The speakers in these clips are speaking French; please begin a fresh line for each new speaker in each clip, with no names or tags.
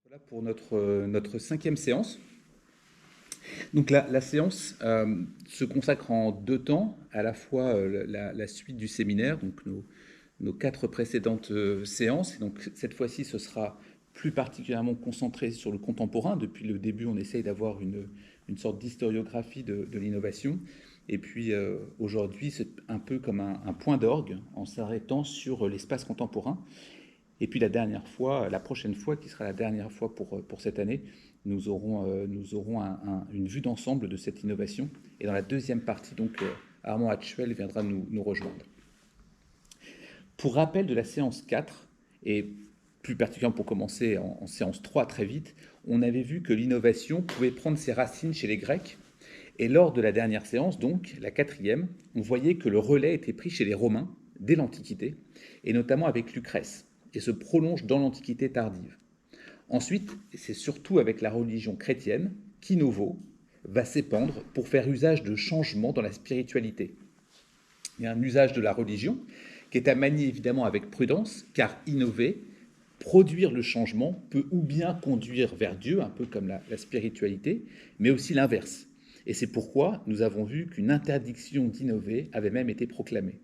Voilà pour notre cinquième séance. Donc la séance se consacre en deux temps, à la fois la suite du séminaire, donc nos quatre précédentes séances. Et donc cette fois-ci, ce sera plus particulièrement concentré sur le contemporain. Depuis le début, on essaye d'avoir une sorte d'historiographie de l'innovation. Et puis aujourd'hui, c'est un peu comme un point d'orgue en s'arrêtant sur l'espace contemporain. Et puis la prochaine fois, qui sera la dernière fois pour cette année, nous aurons une vue d'ensemble de cette innovation. Et dans la deuxième partie, donc, Armand Hatchwell viendra nous rejoindre. Pour rappel de la séance 4, et plus particulièrement pour commencer en séance 3 très vite, on avait vu que l'innovation pouvait prendre ses racines chez les Grecs. Et lors de la dernière séance, donc la quatrième, on voyait que le relais était pris chez les Romains dès l'Antiquité, et notamment avec Lucrèce, et se prolonge dans l'Antiquité tardive. Ensuite, c'est surtout avec la religion chrétienne qu'Innovo va s'épandre pour faire usage de changements dans la spiritualité. Il y a un usage de la religion qui est à manier évidemment avec prudence, car innover, produire le changement, peut ou bien conduire vers Dieu, un peu comme la spiritualité, mais aussi l'inverse. Et c'est pourquoi nous avons vu qu'une interdiction d'innover avait même été proclamée.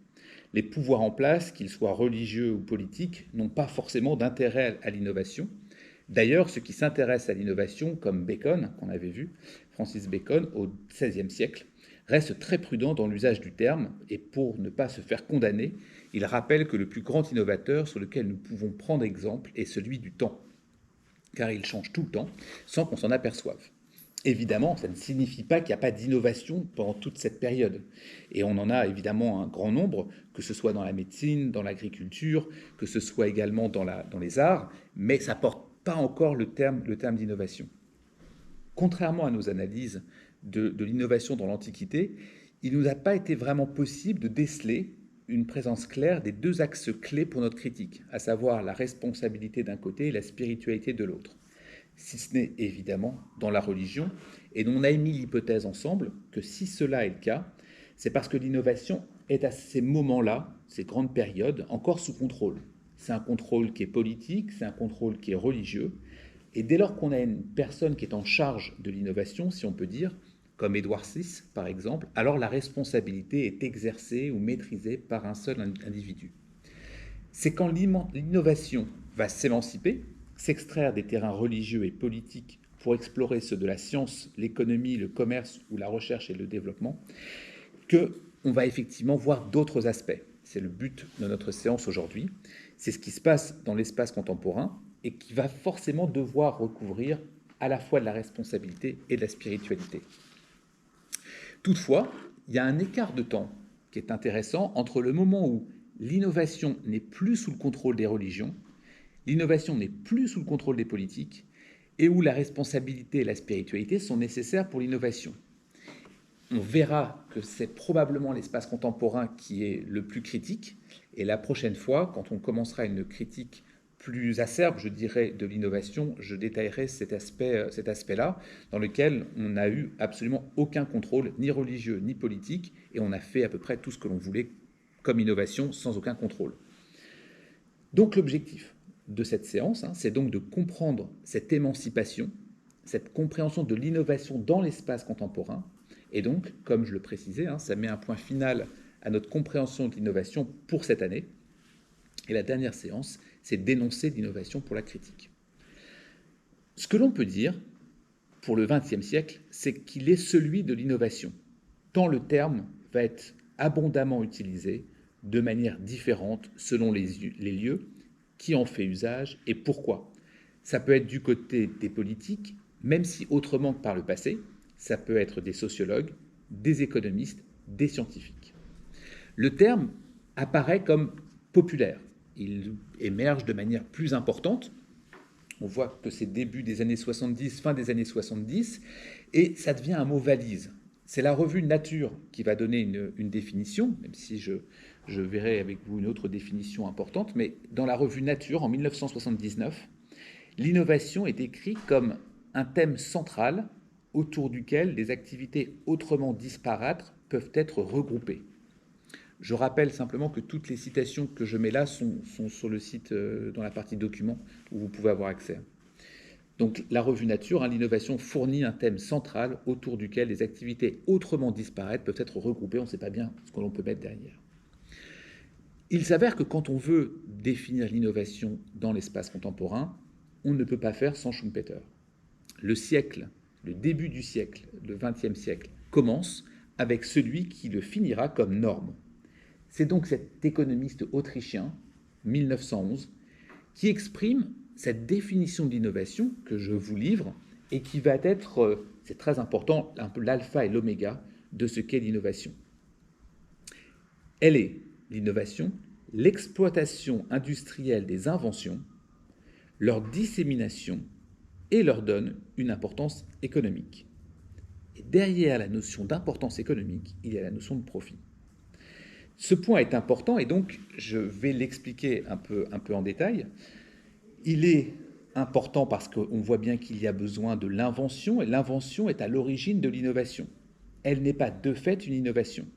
Les pouvoirs en place, qu'ils soient religieux ou politiques, n'ont pas forcément d'intérêt à l'innovation. D'ailleurs, ceux qui s'intéressent à l'innovation, comme Bacon, qu'on avait vu, Francis Bacon, au XVIe siècle, restent très prudents dans l'usage du terme, et pour ne pas se faire condamner, il rappelle que le plus grand innovateur sur lequel nous pouvons prendre exemple est celui du temps, car il change tout le temps, sans qu'on s'en aperçoive. Évidemment, ça ne signifie pas qu'il n'y a pas d'innovation pendant toute cette période. Et on en a évidemment un grand nombre, que ce soit dans la médecine, dans l'agriculture, que ce soit également dans les arts, mais ça ne porte pas encore le terme d'innovation. Contrairement à nos analyses de l'innovation dans l'Antiquité, il ne nous a pas été vraiment possible de déceler une présence claire des deux axes clés pour notre critique, à savoir la responsabilité d'un côté et la spiritualité de l'autre, si ce n'est évidemment dans la religion. Et on a émis l'hypothèse ensemble que si cela est le cas, c'est parce que l'innovation est à ces moments-là, ces grandes périodes, encore sous contrôle. C'est un contrôle qui est politique, c'est un contrôle qui est religieux. Et dès lors qu'on a une personne qui est en charge de l'innovation, si on peut dire, comme Édouard VI par exemple, alors la responsabilité est exercée ou maîtrisée par un seul individu. C'est quand l'innovation va s'émanciper, s'extraire des terrains religieux et politiques pour explorer ceux de la science, l'économie, le commerce ou la recherche et le développement, qu'on va effectivement voir d'autres aspects. C'est le but de notre séance aujourd'hui. C'est ce qui se passe dans l'espace contemporain et qui va forcément devoir recouvrir à la fois de la responsabilité et de la spiritualité. Toutefois, il y a un écart de temps qui est intéressant entre le moment où l'innovation n'est plus sous le contrôle des religions, l'innovation n'est plus sous le contrôle des politiques, et où la responsabilité et la spiritualité sont nécessaires pour l'innovation. On verra que c'est probablement l'espace contemporain qui est le plus critique, et la prochaine fois, quand on commencera une critique plus acerbe, je dirais, de l'innovation, je détaillerai cet aspect-là, dans lequel on n'a eu absolument aucun contrôle, ni religieux, ni politique, et on a fait à peu près tout ce que l'on voulait comme innovation, sans aucun contrôle. Donc l'objectif de cette séance, c'est donc de comprendre cette émancipation, cette compréhension de l'innovation dans l'espace contemporain, et donc, comme je le précisais, ça met un point final à notre compréhension de l'innovation pour cette année. Et la dernière séance, c'est d'énoncer l'innovation pour la critique. Ce que l'on peut dire pour le XXe siècle, c'est qu'il est celui de l'innovation, tant le terme va être abondamment utilisé de manière différente selon les lieux, qui en fait usage et pourquoi. Ça peut être du côté des politiques, même si autrement que par le passé, ça peut être des sociologues, des économistes, des scientifiques. Le terme apparaît comme populaire. Il émerge de manière plus importante. On voit que c'est début des années 70, fin des années 70, et ça devient un mot valise. C'est la revue Nature qui va donner une définition, même si je verrai avec vous une autre définition importante, mais dans la revue Nature, en 1979, l'innovation est décrite comme un thème central autour duquel des activités autrement disparates peuvent être regroupées. Je rappelle simplement que toutes les citations que je mets là sont sur le site, dans la partie documents, où vous pouvez avoir accès. Donc la revue Nature, l'innovation fournit un thème central autour duquel les activités autrement disparaîtres peuvent être regroupées, on ne sait pas bien ce que l'on peut mettre derrière. Il s'avère que quand on veut définir l'innovation dans l'espace contemporain, on ne peut pas faire sans Schumpeter. Le siècle, le début du siècle, le XXe siècle, commence avec celui qui le finira comme norme. C'est donc cet économiste autrichien, 1911, qui exprime cette définition de l'innovation que je vous livre et qui va être, c'est très important, un peu l'alpha et l'oméga de ce qu'est l'innovation. Elle est, l'innovation, l'exploitation industrielle des inventions, leur dissémination et leur donne une importance économique. Et derrière la notion d'importance économique, il y a la notion de profit. Ce point est important et donc je vais l'expliquer un peu en détail. Il est important parce qu'on voit bien qu'il y a besoin de l'invention et l'invention est à l'origine de l'innovation. Elle n'est pas de fait une innovation.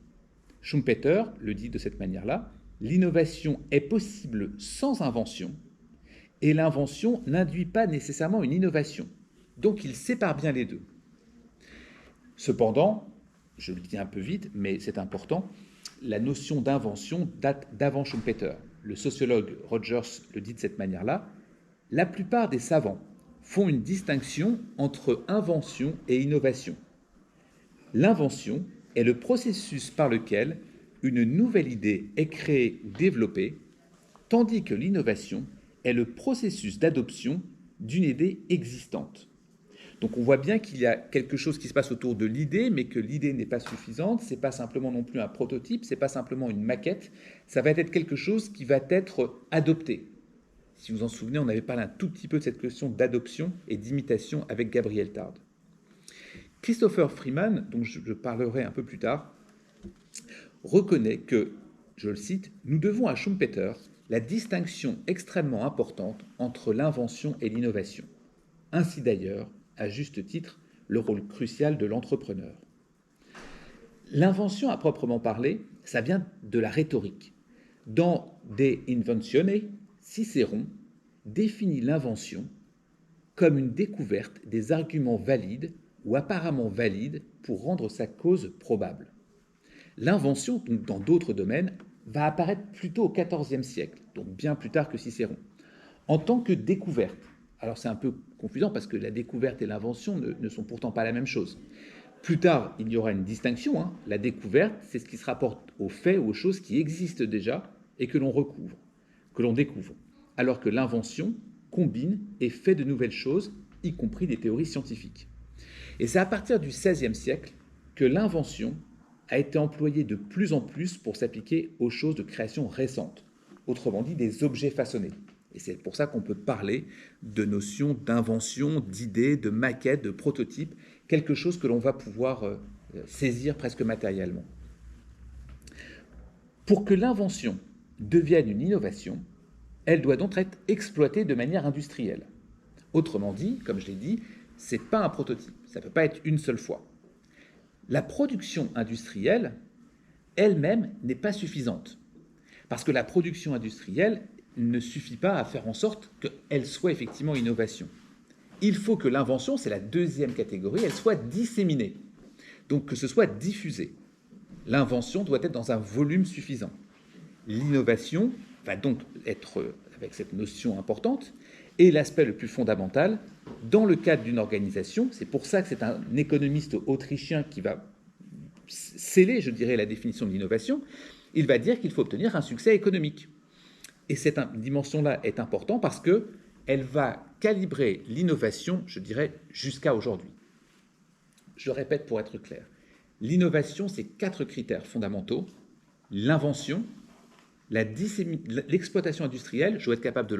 Schumpeter le dit de cette manière-là, l'innovation est possible sans invention et l'invention n'induit pas nécessairement une innovation. Donc il sépare bien les deux. Cependant, je le dis un peu vite, mais c'est important, la notion d'invention date d'avant Schumpeter. Le sociologue Rogers le dit de cette manière-là. La plupart des savants font une distinction entre invention et innovation. L'invention est le processus par lequel une nouvelle idée est créée ou développée, tandis que l'innovation est le processus d'adoption d'une idée existante. Donc on voit bien qu'il y a quelque chose qui se passe autour de l'idée, mais que l'idée n'est pas suffisante, ce n'est pas simplement non plus un prototype, ce n'est pas simplement une maquette, ça va être quelque chose qui va être adopté. Si vous en souvenez, on avait parlé un tout petit peu de cette question d'adoption et d'imitation avec Gabriel Tarde. Christopher Freeman, dont je parlerai un peu plus tard, reconnaît que, je le cite, « Nous devons à Schumpeter la distinction extrêmement importante entre l'invention et l'innovation. Ainsi d'ailleurs, à juste titre, le rôle crucial de l'entrepreneur. » L'invention à proprement parler, ça vient de la rhétorique. Dans De Inventione, Cicéron définit l'invention comme une découverte des arguments valides ou apparemment valides pour rendre sa cause probable. L'invention, donc dans d'autres domaines, va apparaître plutôt au XIVe siècle, donc bien plus tard que Cicéron, en tant que découverte. Alors c'est un peu confusant parce que la découverte et l'invention ne sont pourtant pas la même chose. Plus tard, il y aura une distinction. La découverte, c'est ce qui se rapporte aux faits ou aux choses qui existent déjà et que l'on recouvre, que l'on découvre. Alors que l'invention combine et fait de nouvelles choses, y compris des théories scientifiques. Et c'est à partir du XVIe siècle que l'invention a été employée de plus en plus pour s'appliquer aux choses de création récente, autrement dit des objets façonnés. Et c'est pour ça qu'on peut parler de notions d'invention, d'idées, de maquettes, de prototypes, quelque chose que l'on va pouvoir saisir presque matériellement. Pour que l'invention devienne une innovation, elle doit donc être exploitée de manière industrielle. Autrement dit, comme je l'ai dit, ce n'est pas un prototype, ça ne peut pas être une seule fois. La production industrielle, elle-même, n'est pas suffisante. Parce que la production industrielle ne suffit pas à faire en sorte qu'elle soit effectivement innovation. Il faut que l'invention, c'est la deuxième catégorie, elle soit disséminée. Donc que ce soit diffusé. L'invention doit être dans un volume suffisant. L'innovation va donc être avec cette notion importante. Et l'aspect le plus fondamental, dans le cadre d'une organisation, c'est pour ça que c'est un économiste autrichien qui va sceller, je dirais, la définition de l'innovation, il va dire qu'il faut obtenir un succès économique. Et cette dimension-là est importante parce qu'elle va calibrer l'innovation, je dirais, jusqu'à aujourd'hui. Je répète pour être clair. L'innovation, c'est 4 critères fondamentaux. L'invention, l'exploitation industrielle, je dois être capable de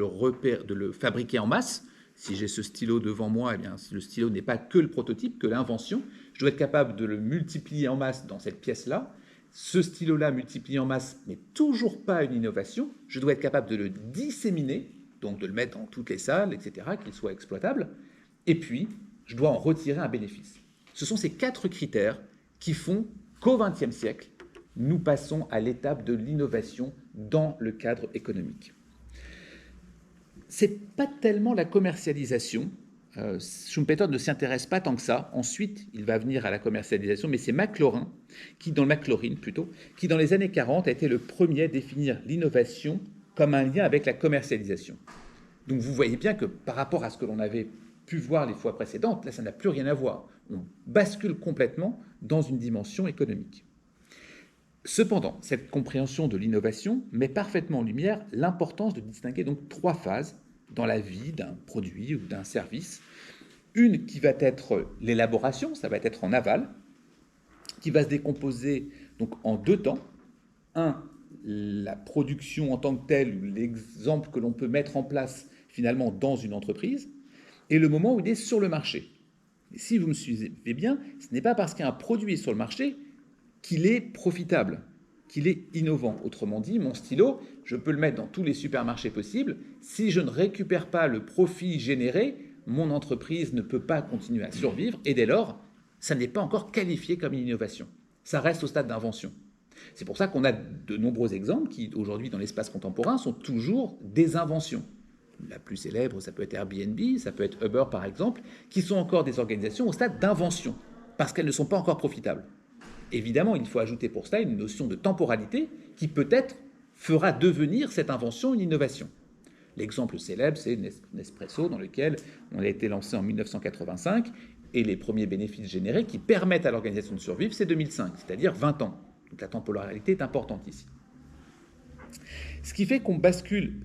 le fabriquer en masse. Si j'ai ce stylo devant moi, eh bien, le stylo n'est pas que le prototype, que l'invention. Je dois être capable de le multiplier en masse dans cette pièce-là. Ce stylo-là multiplié en masse n'est toujours pas une innovation. Je dois être capable de le disséminer, donc de le mettre dans toutes les salles, etc., qu'il soit exploitable. Et puis, je dois en retirer un bénéfice. Ce sont ces 4 critères qui font qu'au XXe siècle, nous passons à l'étape de l'innovation dans le cadre économique. Ce n'est pas tellement la commercialisation Schumpeter ne s'y intéresse pas tant que ça. Ensuite, il va venir à la commercialisation, mais c'est McLaurin, qui dans les années 40 a été le premier à définir l'innovation comme un lien avec la commercialisation. Donc vous voyez bien que par rapport à ce que l'on avait pu voir les fois précédentes, là ça n'a plus rien à voir. On bascule complètement dans une dimension économique. Cependant, cette compréhension de l'innovation met parfaitement en lumière l'importance de distinguer donc 3 phases dans la vie d'un produit ou d'un service. Une qui va être l'élaboration, ça va être en aval, qui va se décomposer donc en 2 temps. Un, la production en tant que telle, ou l'exemple que l'on peut mettre en place finalement dans une entreprise, et le moment où il est sur le marché. Et si vous me suivez bien, ce n'est pas parce qu'un produit est sur le marché qu'il est profitable, qu'il est innovant. Autrement dit, mon stylo, je peux le mettre dans tous les supermarchés possibles. Si je ne récupère pas le profit généré, mon entreprise ne peut pas continuer à survivre, et dès lors, ça n'est pas encore qualifié comme une innovation. Ça reste au stade d'invention. C'est pour ça qu'on a de nombreux exemples qui, aujourd'hui, dans l'espace contemporain, sont toujours des inventions. La plus célèbre, ça peut être Airbnb, ça peut être Uber, par exemple, qui sont encore des organisations au stade d'invention, parce qu'elles ne sont pas encore profitables. Évidemment, il faut ajouter pour cela une notion de temporalité qui peut-être fera devenir cette invention une innovation. L'exemple célèbre, c'est Nespresso, dans lequel on a été lancé en 1985, et les premiers bénéfices générés qui permettent à l'organisation de survivre, c'est 2005, c'est-à-dire 20 ans. Donc la temporalité est importante ici. Ce qui fait qu'on bascule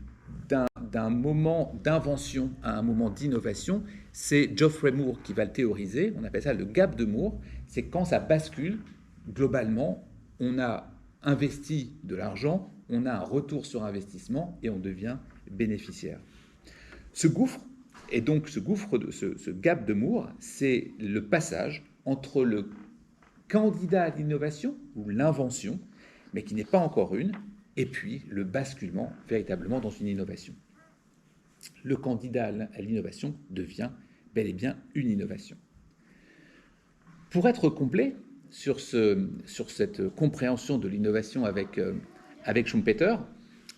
d'un moment d'invention à un moment d'innovation, c'est Geoffrey Moore qui va le théoriser, on appelle ça le gap de Moore, c'est quand ça bascule, globalement, on a investi de l'argent, on a un retour sur investissement et on devient bénéficiaire. Ce gouffre, et donc ce gap de Moore, c'est le passage entre le candidat à l'innovation ou l'invention, mais qui n'est pas encore une, et puis le basculement véritablement dans une innovation. Le candidat à l'innovation devient bel et bien une innovation. Pour être complet sur cette compréhension de l'innovation avec Schumpeter,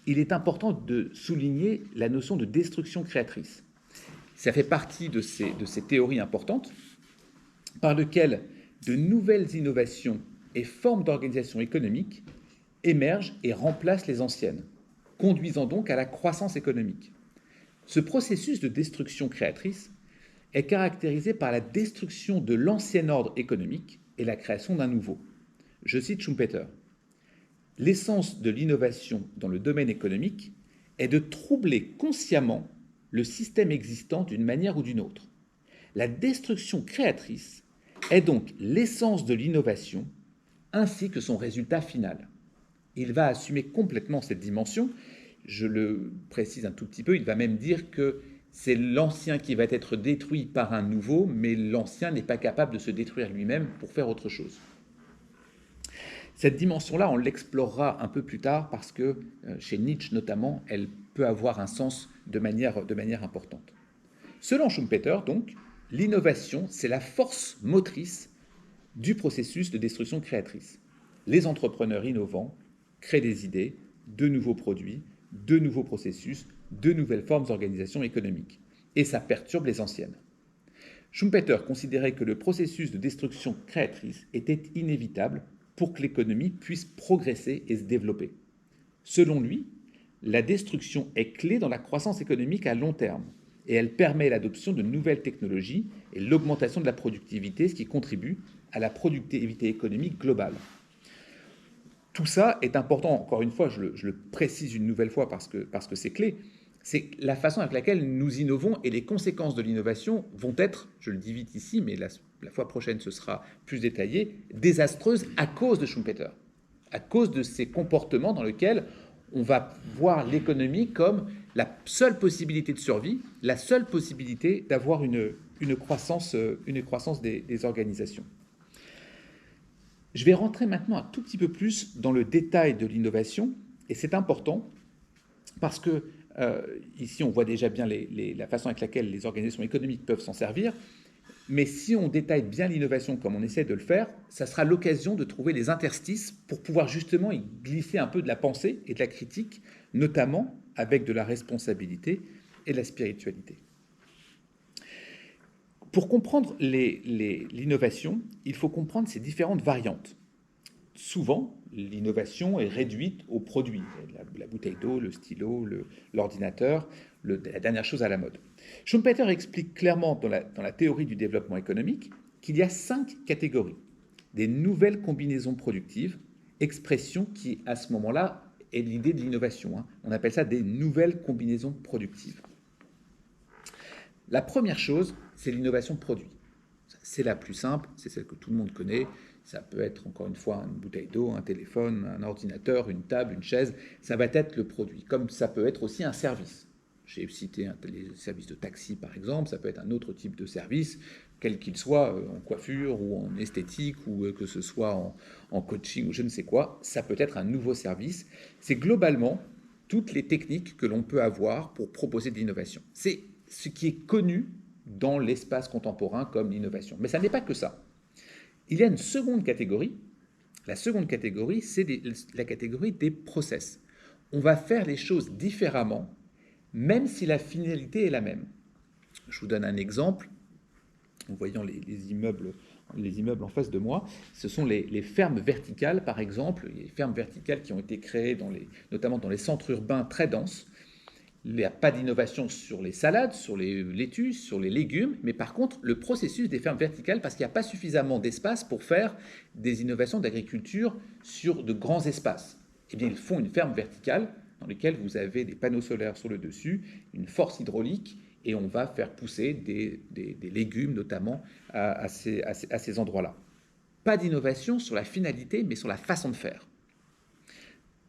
il est important de souligner la notion de destruction créatrice. Ça fait partie de ces théories importantes par lesquelles de nouvelles innovations et formes d'organisation économique émergent et remplacent les anciennes, conduisant donc à la croissance économique. Ce processus de destruction créatrice est caractérisé par la destruction de l'ancien ordre économique et la création d'un nouveau. Je cite Schumpeter. « L'essence de l'innovation dans le domaine économique est de troubler consciemment le système existant d'une manière ou d'une autre. La destruction créatrice est donc l'essence de l'innovation ainsi que son résultat final. » Il va assumer complètement cette dimension. Je le précise un tout petit peu, il va même dire que c'est l'ancien qui va être détruit par un nouveau, mais l'ancien n'est pas capable de se détruire lui-même pour faire autre chose. Cette dimension-là, on l'explorera un peu plus tard parce que, chez Nietzsche notamment, elle peut avoir un sens de manière importante. Selon Schumpeter, donc, l'innovation, c'est la force motrice du processus de destruction créatrice. Les entrepreneurs innovants créent des idées, de nouveaux produits, de nouveaux processus, de nouvelles formes d'organisation économique. Et ça perturbe les anciennes. Schumpeter considérait que le processus de destruction créatrice était inévitable pour que l'économie puisse progresser et se développer. Selon lui, la destruction est clé dans la croissance économique à long terme et elle permet l'adoption de nouvelles technologies et l'augmentation de la productivité, ce qui contribue à la productivité économique globale. Tout ça est important, encore une fois, je le précise une nouvelle fois parce que c'est clé, c'est la façon avec laquelle nous innovons et les conséquences de l'innovation vont être, je le dis vite ici, mais la fois prochaine ce sera plus détaillé, désastreuses à cause de Schumpeter, à cause de ces comportements dans lesquels on va voir l'économie comme la seule possibilité de survie, la seule possibilité d'avoir une croissance des organisations. Je vais rentrer maintenant un tout petit peu plus dans le détail de l'innovation, et c'est important parce que ici on voit déjà bien la façon avec laquelle les organisations économiques peuvent s'en servir, mais si on détaille bien l'innovation comme on essaie de le faire, ça sera l'occasion de trouver les interstices pour pouvoir justement y glisser un peu de la pensée et de la critique, notamment avec de la responsabilité et de la spiritualité. Pour comprendre l'innovation, il faut comprendre ces différentes variantes. Souvent, l'innovation est réduite au produit, la bouteille d'eau, le stylo, l'ordinateur, la dernière chose à la mode. Schumpeter explique clairement dans la théorie du développement économique qu'il y a 5 catégories, des nouvelles combinaisons productives, expression qui, à ce moment-là, est l'idée de l'innovation. Hein. On appelle ça des nouvelles combinaisons productives. La première chose, c'est l'innovation produit. C'est la plus simple, c'est celle que tout le monde connaît. Ça peut être, encore une fois, une bouteille d'eau, un téléphone, un ordinateur, une table, une chaise. Ça va être le produit, comme ça peut être aussi un service. J'ai cité les services de taxi, par exemple. Ça peut être un autre type de service, quel qu'il soit, en coiffure ou en esthétique, ou que ce soit en coaching ou je ne sais quoi. Ça peut être un nouveau service. C'est globalement toutes les techniques que l'on peut avoir pour proposer de l'innovation. C'est ce qui est connu dans l'espace contemporain comme l'innovation. Mais ça n'est pas que ça. Il y a une seconde catégorie. La seconde catégorie, c'est la catégorie des process. On va faire les choses différemment, même si la finalité est la même. Je vous donne un exemple. En voyant les immeubles en face de moi, ce sont les fermes verticales, par exemple, les fermes verticales qui ont été créées notamment dans les centres urbains très denses. Il n'y a pas d'innovation sur les salades, sur les laitues, sur les légumes, mais par contre, le processus des fermes verticales, parce qu'il n'y a pas suffisamment d'espace pour faire des innovations d'agriculture sur de grands espaces. Eh bien, ils font une ferme verticale dans laquelle vous avez des panneaux solaires sur le dessus, une force hydraulique, et on va faire pousser des légumes, notamment, à ces endroits-là. Pas d'innovation sur la finalité, mais sur la façon de faire.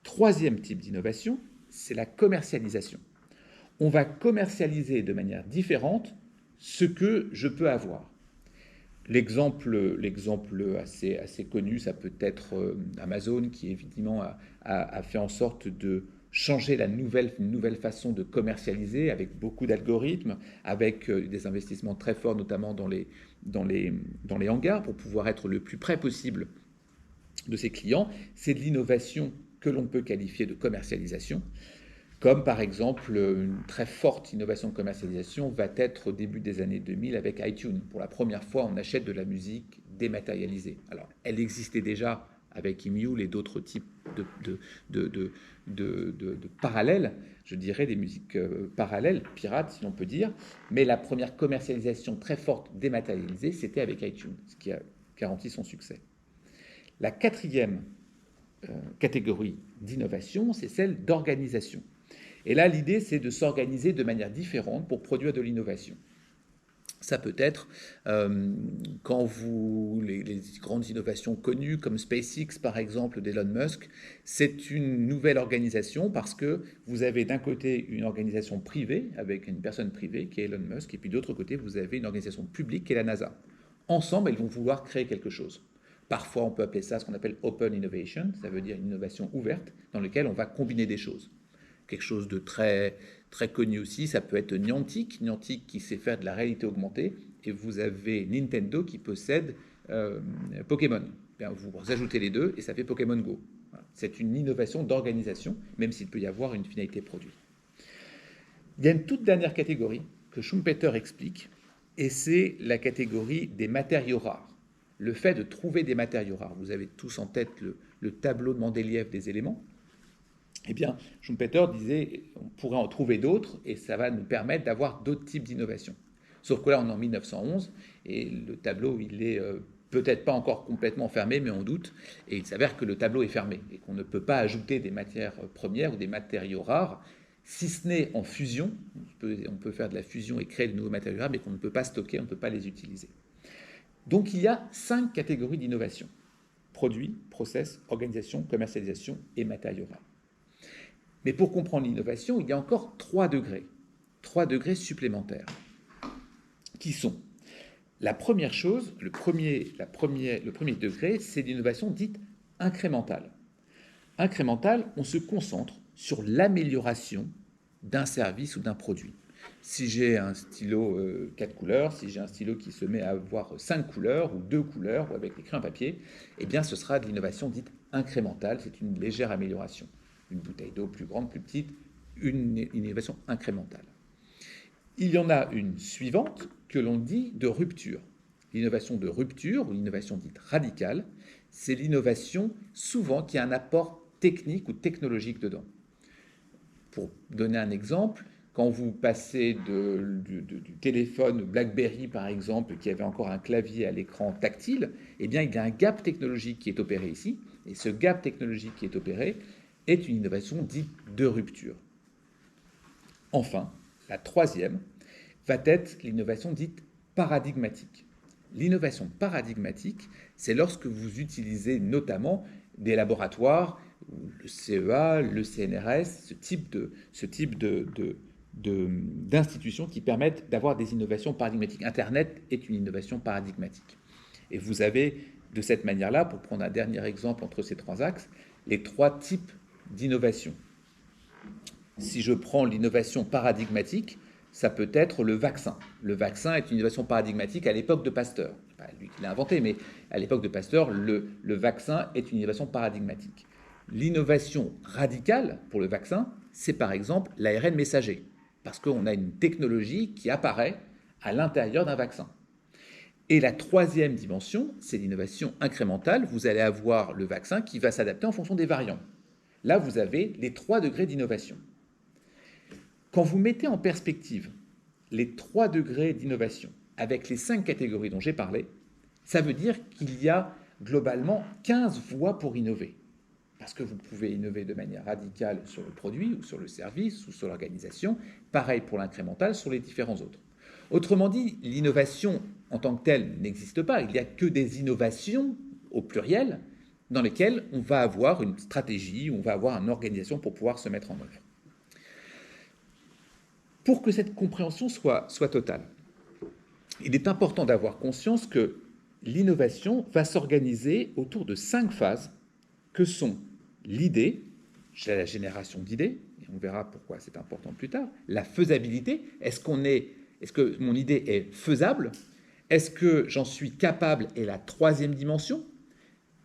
Troisième type d'innovation, c'est la commercialisation. On va commercialiser de manière différente ce que je peux avoir. L'exemple assez connu, ça peut être Amazon qui évidemment a fait en sorte de changer une nouvelle façon de commercialiser avec beaucoup d'algorithmes, avec des investissements très forts, notamment dans les hangars, pour pouvoir être le plus près possible de ses clients. C'est de l'innovation que l'on peut qualifier de commercialisation. Comme par exemple, une très forte innovation de commercialisation va être au début des années 2000 avec iTunes. Pour la première fois, on achète de la musique dématérialisée. Alors, elle existait déjà avec Emule et d'autres types de parallèles, je dirais des musiques parallèles, pirates si l'on peut dire, mais la première commercialisation très forte dématérialisée, c'était avec iTunes, ce qui a garanti son succès. La quatrième catégorie d'innovation, c'est celle d'organisation. Et là, l'idée, c'est de s'organiser de manière différente pour produire de l'innovation. Ça peut être quand les grandes innovations connues comme SpaceX, par exemple, d'Elon Musk, c'est une nouvelle organisation parce que vous avez d'un côté une organisation privée avec une personne privée qui est Elon Musk, et puis d'autre côté, vous avez une organisation publique qui est la NASA. Ensemble, ils vont vouloir créer quelque chose. Parfois, on peut appeler ça ce qu'on appelle Open Innovation, ça veut dire une innovation ouverte dans laquelle on va combiner des choses. Quelque chose de très, très connu aussi, ça peut être Niantic qui sait faire de la réalité augmentée, et vous avez Nintendo qui possède Pokémon. Bien, vous ajoutez les deux et ça fait Pokémon Go. Voilà. C'est une innovation d'organisation, même s'il peut y avoir une finalité produit. Il y a une toute dernière catégorie que Schumpeter explique, et c'est la catégorie des matériaux rares. Le fait de trouver des matériaux rares. Vous avez tous en tête le tableau de Mendeleïev des éléments. Eh bien, Schumpeter disait on pourrait en trouver d'autres et ça va nous permettre d'avoir d'autres types d'innovations. Sauf que là, on est en 1911 et le tableau, il est peut-être pas encore complètement fermé, mais on doute. Et il s'avère que le tableau est fermé et qu'on ne peut pas ajouter des matières premières ou des matériaux rares, si ce n'est en fusion. On peut faire de la fusion et créer de nouveaux matériaux rares, mais qu'on ne peut pas stocker, on ne peut pas les utiliser. Donc, il y a 5 catégories d'innovation. Produits, process, organisation, commercialisation et matériaux rares. Mais pour comprendre l'innovation, il y a encore 3 degrés supplémentaires, qui sont la première chose, le premier degré, c'est l'innovation dite incrémentale. Incrémentale, on se concentre sur l'amélioration d'un service ou d'un produit. Si j'ai un stylo 4 couleurs, si j'ai un stylo qui se met à avoir 5 couleurs ou 2 couleurs ou avec des crayons à papier, eh bien ce sera de l'innovation dite incrémentale, c'est une légère amélioration. Une bouteille d'eau plus grande, plus petite, une innovation incrémentale. Il y en a une suivante que l'on dit de rupture. L'innovation de rupture, ou l'innovation dite radicale, c'est l'innovation souvent qui a un apport technique ou technologique dedans. Pour donner un exemple, quand vous passez du téléphone BlackBerry, par exemple, qui avait encore un clavier à l'écran tactile, eh bien, il y a un gap technologique qui est opéré ici, et ce gap technologique qui est opéré est une innovation dite de rupture. Enfin, la troisième va être l'innovation dite paradigmatique. L'innovation paradigmatique, c'est lorsque vous utilisez notamment des laboratoires, le CEA, le CNRS, ce type d'institutions qui permettent d'avoir des innovations paradigmatiques. Internet est une innovation paradigmatique. Et vous avez, de cette manière-là, pour prendre un dernier exemple entre ces trois axes, les trois types d'innovation. Si je prends l'innovation paradigmatique, ça peut être le vaccin. Le vaccin est une innovation paradigmatique à l'époque de Pasteur. Ce n'est pas lui qui l'a inventé, mais à l'époque de Pasteur, le vaccin est une innovation paradigmatique. L'innovation radicale pour le vaccin, c'est par exemple l'ARN messager, parce qu'on a une technologie qui apparaît à l'intérieur d'un vaccin. Et la troisième dimension, c'est l'innovation incrémentale. Vous allez avoir le vaccin qui va s'adapter en fonction des variants. Là, vous avez les 3 degrés d'innovation. Quand vous mettez en perspective les 3 degrés d'innovation avec les 5 catégories dont j'ai parlé, ça veut dire qu'il y a globalement 15 voies pour innover. Parce que vous pouvez innover de manière radicale sur le produit ou sur le service ou sur l'organisation, pareil pour l'incrémental sur les différents autres. Autrement dit, l'innovation en tant que telle n'existe pas, il n'y a que des innovations au pluriel dans lesquelles on va avoir une stratégie, on va avoir une organisation pour pouvoir se mettre en œuvre. Pour que cette compréhension soit totale, il est important d'avoir conscience que l'innovation va s'organiser autour de 5 phases que sont l'idée, la génération d'idées, et on verra pourquoi c'est important plus tard, la faisabilité, est-ce que mon idée est faisable, est-ce que j'en suis capable, et la troisième dimension,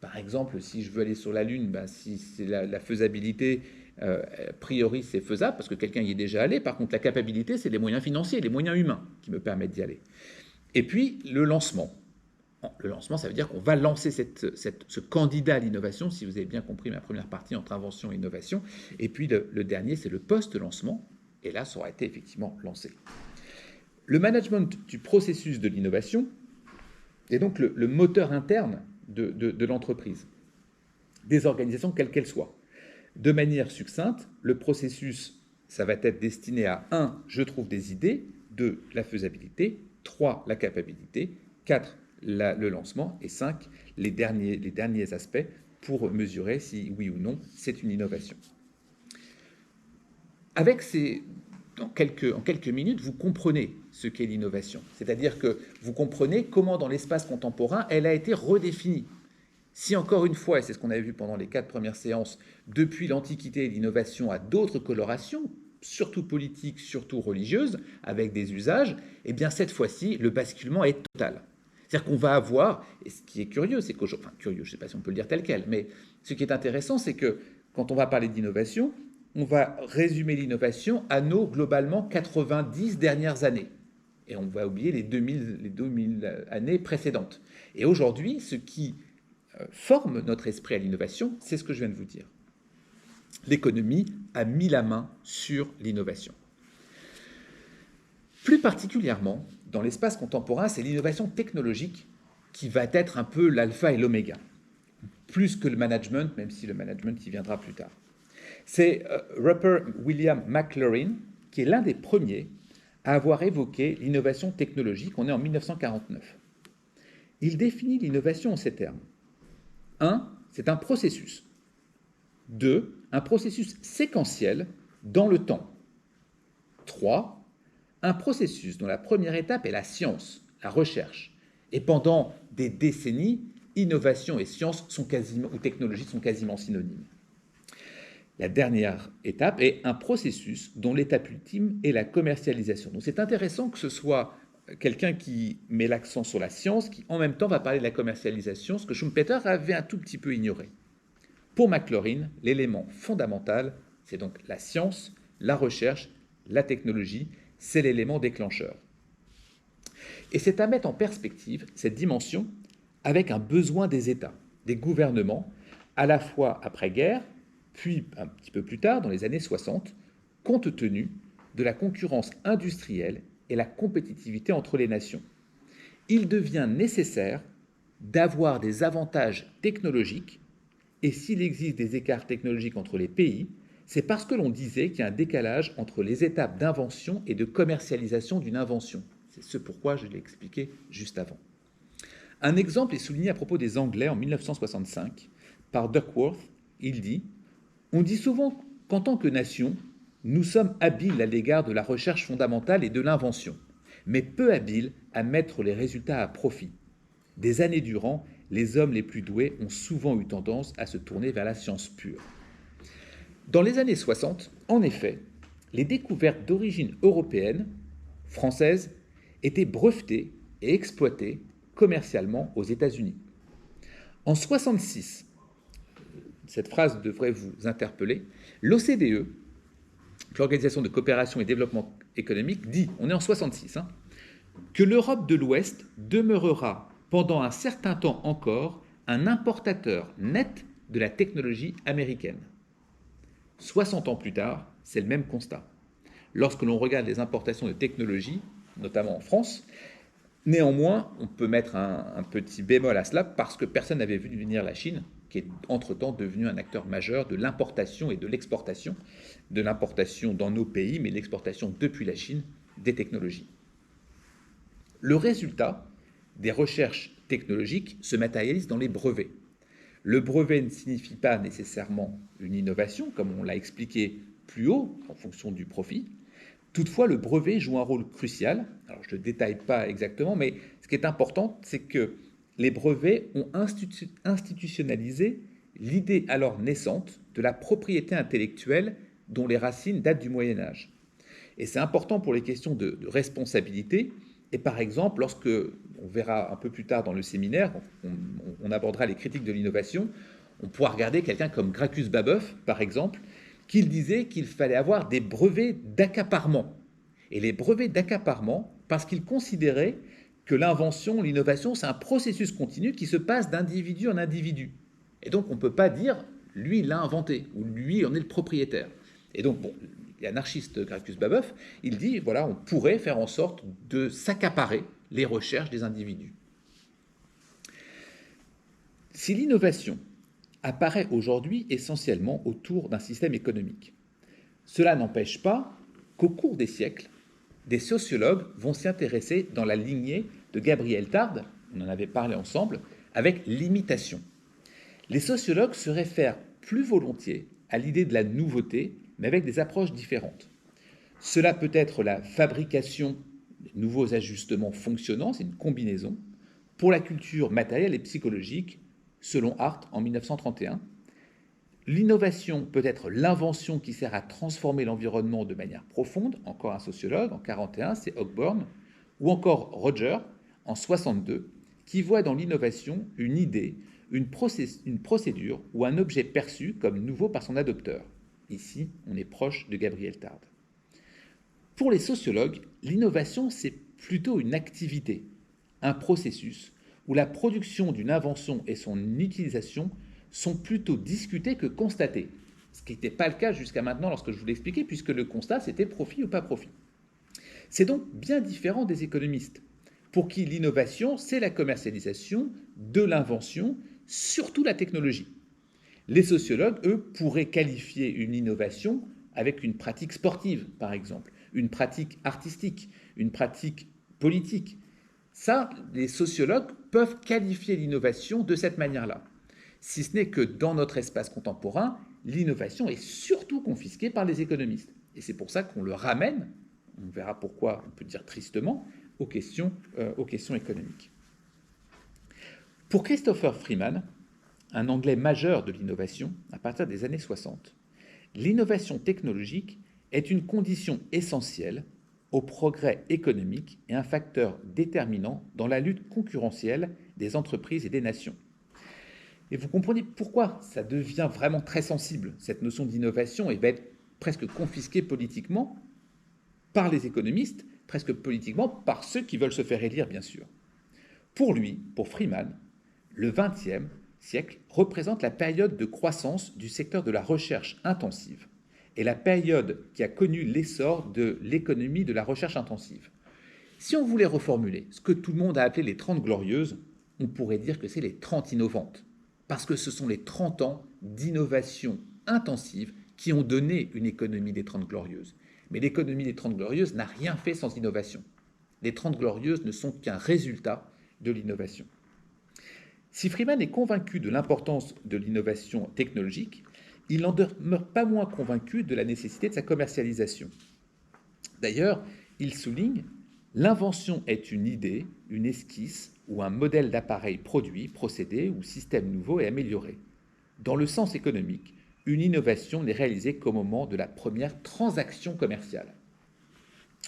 par exemple, si je veux aller sur la Lune, si c'est la faisabilité, a priori c'est faisable parce que quelqu'un y est déjà allé. Par contre, la capacité, c'est les moyens financiers, les moyens humains qui me permettent d'y aller. Et puis, le lancement. Le lancement, ça veut dire qu'on va lancer ce candidat à l'innovation, si vous avez bien compris ma première partie entre invention et innovation. Et puis, le dernier, c'est le post-lancement. Et là, ça aura été effectivement lancé. Le management du processus de l'innovation est donc le moteur interne de l'entreprise, des organisations quelles qu'elles soient. De manière succincte, le processus, ça va être destiné à 1, je trouve des idées, 2, la faisabilité, 3, la capacité, 4, le lancement, et 5, les derniers aspects pour mesurer si oui ou non c'est une innovation. Avec en quelques minutes, vous comprenez ce qu'est l'innovation. C'est-à-dire que vous comprenez comment dans l'espace contemporain, elle a été redéfinie. Si encore une fois, et c'est ce qu'on avait vu pendant les 4 premières séances, depuis l'Antiquité, l'innovation a d'autres colorations, surtout politiques, surtout religieuses, avec des usages, eh bien cette fois-ci, le basculement est total. C'est-à-dire qu'on va avoir, et ce qui est curieux, c'est qu'aujourd'hui, enfin curieux, je ne sais pas si on peut le dire tel quel, mais ce qui est intéressant, c'est que quand on va parler d'innovation, on va résumer l'innovation à nos, globalement, 90 dernières années. Et on va oublier les 2000 années précédentes. Et aujourd'hui, ce qui forme notre esprit à l'innovation, c'est ce que je viens de vous dire. L'économie a mis la main sur l'innovation. Plus particulièrement, dans l'espace contemporain, c'est l'innovation technologique qui va être un peu l'alpha et l'oméga, plus que le management, même si le management y viendra plus tard. C'est Rupert William McLaurin qui est l'un des premiers à avoir évoqué l'innovation technologique. On est en 1949. Il définit l'innovation en ces termes. 1, c'est un processus. 2, un processus séquentiel dans le temps. 3, un processus dont la première étape est la science, la recherche. Et pendant des décennies, innovation et science ou technologie sont quasiment synonymes. La dernière étape est un processus dont l'étape ultime est la commercialisation. Donc c'est intéressant que ce soit quelqu'un qui met l'accent sur la science, qui en même temps va parler de la commercialisation, ce que Schumpeter avait un tout petit peu ignoré. Pour McLaurin, l'élément fondamental, c'est donc la science, la recherche, la technologie, c'est l'élément déclencheur. Et c'est à mettre en perspective cette dimension avec un besoin des États, des gouvernements, à la fois après-guerre, puis un petit peu plus tard, dans les années 60, compte tenu de la concurrence industrielle et la compétitivité entre les nations. Il devient nécessaire d'avoir des avantages technologiques, et s'il existe des écarts technologiques entre les pays, c'est parce que l'on disait qu'il y a un décalage entre les étapes d'invention et de commercialisation d'une invention. C'est ce pourquoi je l'ai expliqué juste avant. Un exemple est souligné à propos des Anglais en 1965 par Duckworth. Il dit « On dit souvent qu'en tant que nation, nous sommes habiles à l'égard de la recherche fondamentale et de l'invention, mais peu habiles à mettre les résultats à profit. Des années durant, les hommes les plus doués ont souvent eu tendance à se tourner vers la science pure. » Dans les années 60, en effet, les découvertes d'origine européenne, françaises, étaient brevetées et exploitées commercialement aux États-Unis. En 1966, cette phrase devrait vous interpeller, l'OCDE, l'Organisation de coopération et développement économique, dit, on est en 1966, que l'Europe de l'Ouest demeurera pendant un certain temps encore un importateur net de la technologie américaine. 60 ans plus tard, c'est le même constat. Lorsque l'on regarde les importations de technologie, notamment en France, néanmoins, on peut mettre un petit bémol à cela parce que personne n'avait vu venir la Chine, qui est entre-temps devenue un acteur majeur de l'importation et de l'exportation, de l'importation dans nos pays, mais l'exportation depuis la Chine des technologies. Le résultat des recherches technologiques se matérialise dans les brevets. Le brevet ne signifie pas nécessairement une innovation, comme on l'a expliqué plus haut, en fonction du profit. Toutefois, le brevet joue un rôle crucial. Alors, je ne détaille pas exactement, mais ce qui est important, c'est que les brevets ont institutionnalisé l'idée alors naissante de la propriété intellectuelle dont les racines datent du Moyen Âge. Et c'est important pour les questions de responsabilité. Et par exemple, lorsque, on verra un peu plus tard dans le séminaire, on abordera les critiques de l'innovation, on pourra regarder quelqu'un comme Gracchus Babeuf, par exemple, qui disait qu'il fallait avoir des brevets d'accaparement. Et les brevets d'accaparement, parce qu'il considérait que l'invention, l'innovation, c'est un processus continu qui se passe d'individu en individu. Et donc, on ne peut pas dire, lui, il l'a inventé, ou lui, en est le propriétaire. Et donc, bon, l'anarchiste Gracchus Babeuf, il dit, voilà, on pourrait faire en sorte de s'accaparer les recherches des individus. Si l'innovation apparaît aujourd'hui essentiellement autour d'un système économique, cela n'empêche pas qu'au cours des siècles, des sociologues vont s'y intéresser dans la lignée de Gabriel Tarde, on en avait parlé ensemble, avec l'imitation. Les sociologues se réfèrent plus volontiers à l'idée de la nouveauté, mais avec des approches différentes. Cela peut être la fabrication de nouveaux ajustements fonctionnants, c'est une combinaison, pour la culture matérielle et psychologique, selon Hart en 1931. L'innovation peut être l'invention qui sert à transformer l'environnement de manière profonde, encore un sociologue, en 1941, c'est Ogborn, ou encore Roger, en 1962, qui voit dans l'innovation une idée, une procédure ou un objet perçu comme nouveau par son adopteur. Ici, on est proche de Gabriel Tarde. Pour les sociologues, l'innovation, c'est plutôt une activité, un processus, où la production d'une invention et son utilisation sont plutôt discutées que constatées. Ce qui n'était pas le cas jusqu'à maintenant lorsque je vous l'expliquais, puisque le constat, c'était profit ou pas profit. C'est donc bien différent des économistes, pour qui l'innovation, c'est la commercialisation de l'invention, surtout la technologie. Les sociologues, eux, pourraient qualifier une innovation avec une pratique sportive, par exemple, une pratique artistique, une pratique politique. Ça, les sociologues peuvent qualifier l'innovation de cette manière-là. Si ce n'est que dans notre espace contemporain, l'innovation est surtout confisquée par les économistes. Et c'est pour ça qu'on le ramène, on verra pourquoi, on peut dire tristement, aux questions économiques. Pour Christopher Freeman, un Anglais majeur de l'innovation à partir des années 60, l'innovation technologique est une condition essentielle au progrès économique et un facteur déterminant dans la lutte concurrentielle des entreprises et des nations. Et vous comprenez pourquoi ça devient vraiment très sensible, cette notion d'innovation, et va être presque confisquée politiquement. par les économistes, presque politiquement, par ceux qui veulent se faire élire, bien sûr. Pour lui, pour Freeman, le XXe siècle représente la période de croissance du secteur de la recherche intensive et la période qui a connu l'essor de l'économie de la recherche intensive. Si on voulait reformuler ce que tout le monde a appelé les 30 glorieuses, on pourrait dire que c'est les 30 innovantes, parce que ce sont les 30 ans d'innovation intensive qui ont donné une économie des 30 glorieuses. Mais l'économie des 30 glorieuses n'a rien fait sans innovation. Les 30 glorieuses ne sont qu'un résultat de l'innovation. Si Freeman est convaincu de l'importance de l'innovation technologique, il n'en demeure pas moins convaincu de la nécessité de sa commercialisation. D'ailleurs, il souligne « L'invention est une idée, une esquisse ou un modèle d'appareil produit, procédé ou système nouveau et amélioré. Dans le sens économique, une innovation n'est réalisée qu'au moment de la première transaction commerciale. »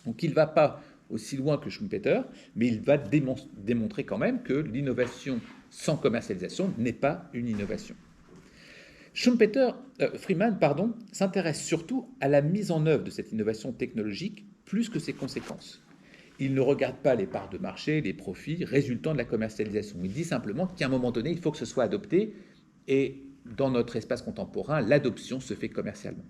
Donc il ne va pas aussi loin que Schumpeter, mais il va démontrer quand même que l'innovation sans commercialisation n'est pas une innovation. Freeman s'intéresse surtout à la mise en œuvre de cette innovation technologique plus que ses conséquences. Il ne regarde pas les parts de marché, les profits résultant de la commercialisation. Il dit simplement qu'à un moment donné, il faut que ce soit adopté, et dans notre espace contemporain, l'adoption se fait commercialement.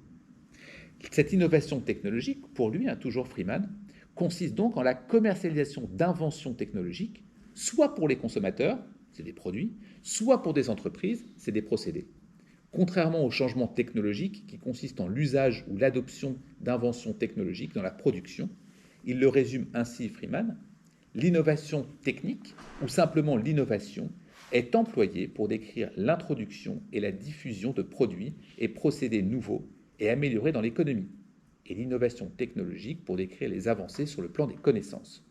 Cette innovation technologique, pour lui, toujours Freeman, consiste donc en la commercialisation d'inventions technologiques, soit pour les consommateurs, c'est des produits, soit pour des entreprises, c'est des procédés. Contrairement au changement technologique qui consiste en l'usage ou l'adoption d'inventions technologiques dans la production, il le résume ainsi Freeman, l'innovation technique, ou simplement l'innovation, est employée pour décrire l'introduction et la diffusion de produits et procédés nouveaux et améliorés dans l'économie, et l'innovation technologique pour décrire les avancées sur le plan des connaissances.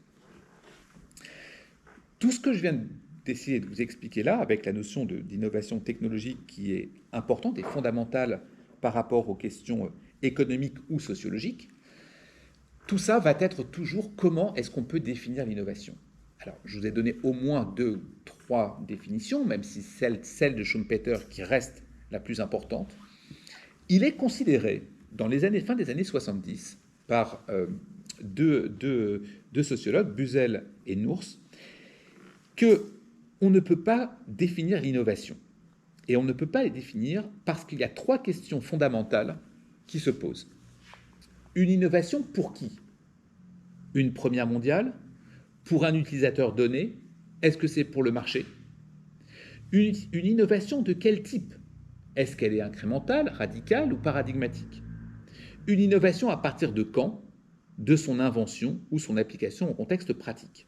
Tout ce que je viens d'essayer de vous expliquer là, avec la notion d'innovation technologique qui est importante et fondamentale par rapport aux questions économiques ou sociologiques, tout ça va être toujours comment est-ce qu'on peut définir l'innovation. Alors, je vous ai donné au moins 2, 3 définitions, même si celle de Schumpeter qui reste la plus importante. Il est considéré, dans les fin des années 70, par deux sociologues, Buzel et Nours, qu'on ne peut pas définir l'innovation. Et on ne peut pas les définir parce qu'il y a 3 questions fondamentales qui se posent. Une innovation pour qui? Une première mondiale? Pour un utilisateur donné? Est-ce que c'est pour le marché? Une innovation de quel type? Est-ce qu'elle est incrémentale, radicale ou paradigmatique? Une innovation à partir de quand? De son invention ou son application au contexte pratique.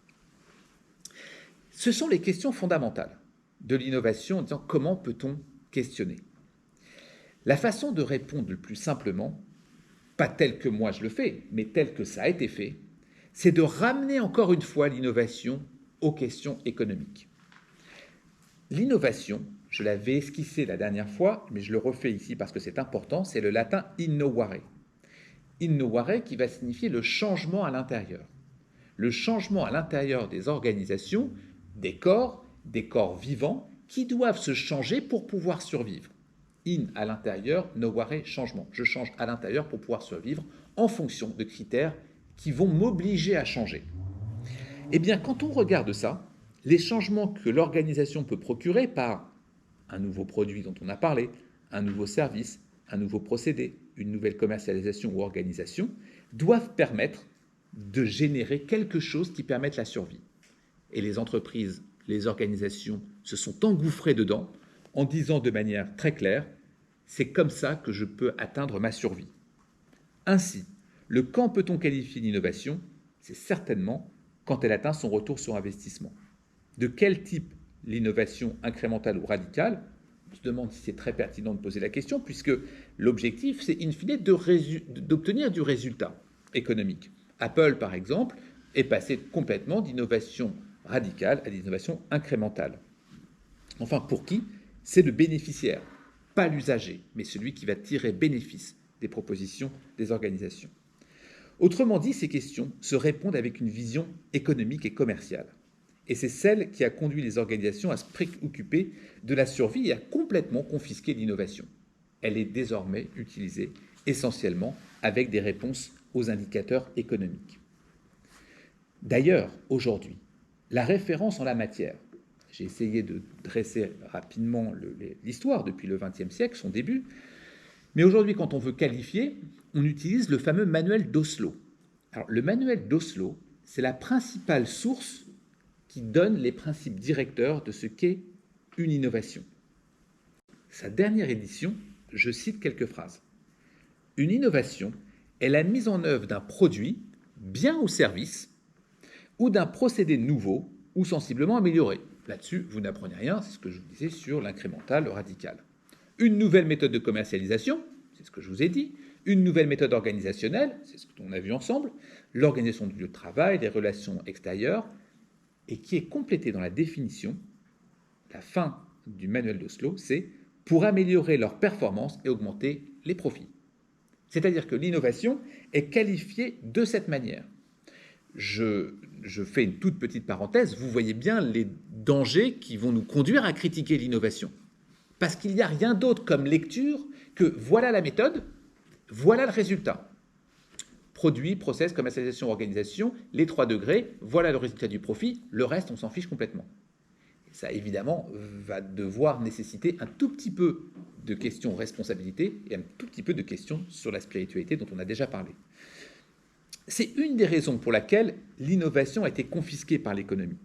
Ce sont les questions fondamentales de l'innovation en disant comment peut-on questionner. La façon de répondre le plus simplement, pas tel que moi je le fais, mais tel que ça a été fait, c'est de ramener encore une fois l'innovation aux questions économiques. L'innovation, je l'avais esquissé la dernière fois, mais je le refais ici parce que c'est important, c'est le latin innovare. Innovare qui va signifier le changement à l'intérieur. Le changement à l'intérieur des organisations, des corps vivants, qui doivent se changer pour pouvoir survivre. In à l'intérieur, novare changement. Je change à l'intérieur pour pouvoir survivre en fonction de critères qui vont m'obliger à changer. Eh bien, quand on regarde ça, les changements que l'organisation peut procurer par un nouveau produit dont on a parlé, un nouveau service, un nouveau procédé, une nouvelle commercialisation ou organisation, doivent permettre de générer quelque chose qui permette la survie. Et les entreprises, les organisations se sont engouffrées dedans en disant de manière très claire, c'est comme ça que je peux atteindre ma survie. Ainsi, le quand peut-on qualifier d'innovation? C'est certainement quand elle atteint son retour sur investissement. De quel type l'innovation incrémentale ou radicale? On se demande si c'est très pertinent de poser la question, puisque l'objectif, c'est in fine d'obtenir du résultat économique. Apple, par exemple, est passé complètement d'innovation radicale à l'innovation incrémentale. Enfin, pour qui? C'est le bénéficiaire, pas l'usager, mais celui qui va tirer bénéfice des propositions des organisations. Autrement dit, ces questions se répondent avec une vision économique et commerciale. Et c'est celle qui a conduit les organisations à se préoccuper de la survie et à complètement confisquer l'innovation. Elle est désormais utilisée essentiellement avec des réponses aux indicateurs économiques. D'ailleurs, aujourd'hui, la référence en la matière, j'ai essayé de dresser rapidement l'histoire depuis le XXe siècle, son début, mais aujourd'hui, quand on veut qualifier, on utilise le fameux manuel d'Oslo. Alors, le manuel d'Oslo, c'est la principale source qui donne les principes directeurs de ce qu'est une innovation. Sa dernière édition, je cite quelques phrases. Une innovation est la mise en œuvre d'un produit, bien ou service, ou d'un procédé nouveau ou sensiblement amélioré. Là-dessus, vous n'apprenez rien, c'est ce que je vous disais sur l'incrémental, le radical. Une nouvelle méthode de commercialisation, c'est ce que je vous ai dit. Une nouvelle méthode organisationnelle, c'est ce qu'on a vu ensemble. L'organisation du lieu de travail, les relations extérieures, et qui est complétée dans la définition, la fin du manuel d'Oslo, c'est pour améliorer leur performance et augmenter les profits. C'est-à-dire que l'innovation est qualifiée de cette manière. Je fais une toute petite parenthèse, vous voyez bien les dangers qui vont nous conduire à critiquer l'innovation. Parce qu'il n'y a rien d'autre comme lecture que voilà la méthode, voilà le résultat. Produit, process, commercialisation, organisation, les 3 degrés, voilà le résultat du profit, le reste on s'en fiche complètement. Et ça évidemment va devoir nécessiter un tout petit peu de questions responsabilité et un tout petit peu de questions sur la spiritualité dont on a déjà parlé. C'est une des raisons pour laquelle l'innovation a été confisquée par l'économie.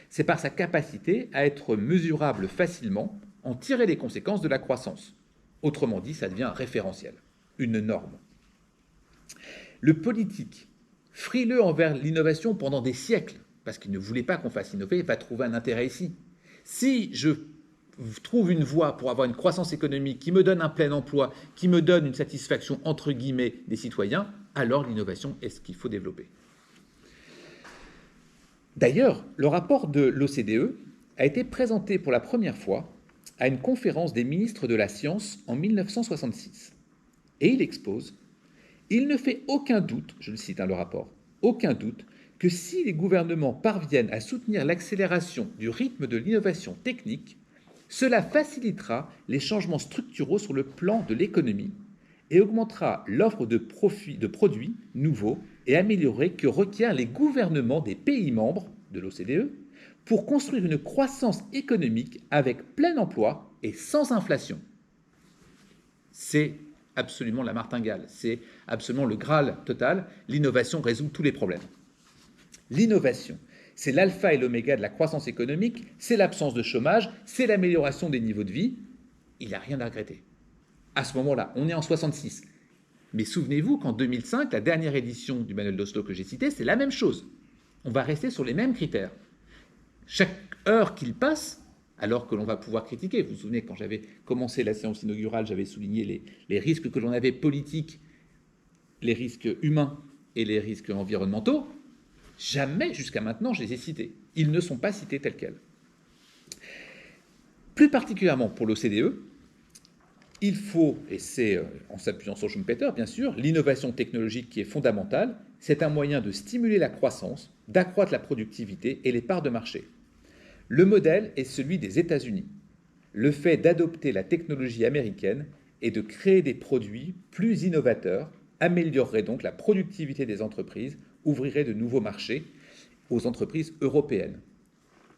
C'est par sa capacité à être mesurable facilement, en tirer les conséquences de la croissance. Autrement dit, ça devient un référentiel, une norme. Le politique, frileux envers l'innovation pendant des siècles, parce qu'il ne voulait pas qu'on fasse innover, va trouver un intérêt ici. Si je trouve une voie pour avoir une croissance économique qui me donne un plein emploi, qui me donne une satisfaction entre guillemets des citoyens, alors l'innovation est ce qu'il faut développer. D'ailleurs, le rapport de l'OCDE a été présenté pour la première fois à une conférence des ministres de la Science en 1966. Et il expose « Il ne fait aucun doute, je le cite le rapport, aucun doute que si les gouvernements parviennent à soutenir l'accélération du rythme de l'innovation technique, cela facilitera les changements structuraux sur le plan de l'économie et augmentera l'offre de produits nouveaux et améliorés que requièrent les gouvernements des pays membres de l'OCDE pour construire une croissance économique avec plein emploi et sans inflation. » C'est absolument la martingale, c'est absolument le Graal total. L'innovation résout tous les problèmes. L'innovation, c'est l'alpha et l'oméga de la croissance économique, c'est l'absence de chômage, c'est l'amélioration des niveaux de vie. Il n'y a rien à regretter. À ce moment-là, on est en 66. Mais souvenez-vous qu'en 2005, la dernière édition du manuel d'Oslo que j'ai cité, c'est la même chose. On va rester sur les mêmes critères. Chaque heure qu'il passe, alors que l'on va pouvoir critiquer, vous vous souvenez, quand j'avais commencé la séance inaugurale, j'avais souligné les risques que l'on avait politiques, les risques humains et les risques environnementaux. Jamais, jusqu'à maintenant, je les ai cités. Ils ne sont pas cités tels quels. Plus particulièrement pour l'OCDE, il faut, et c'est en s'appuyant sur Schumpeter, bien sûr, l'innovation technologique qui est fondamentale, c'est un moyen de stimuler la croissance, d'accroître la productivité et les parts de marché. Le modèle est celui des États-Unis. Le fait d'adopter la technologie américaine et de créer des produits plus innovateurs améliorerait donc la productivité des entreprises, ouvrirait de nouveaux marchés aux entreprises européennes.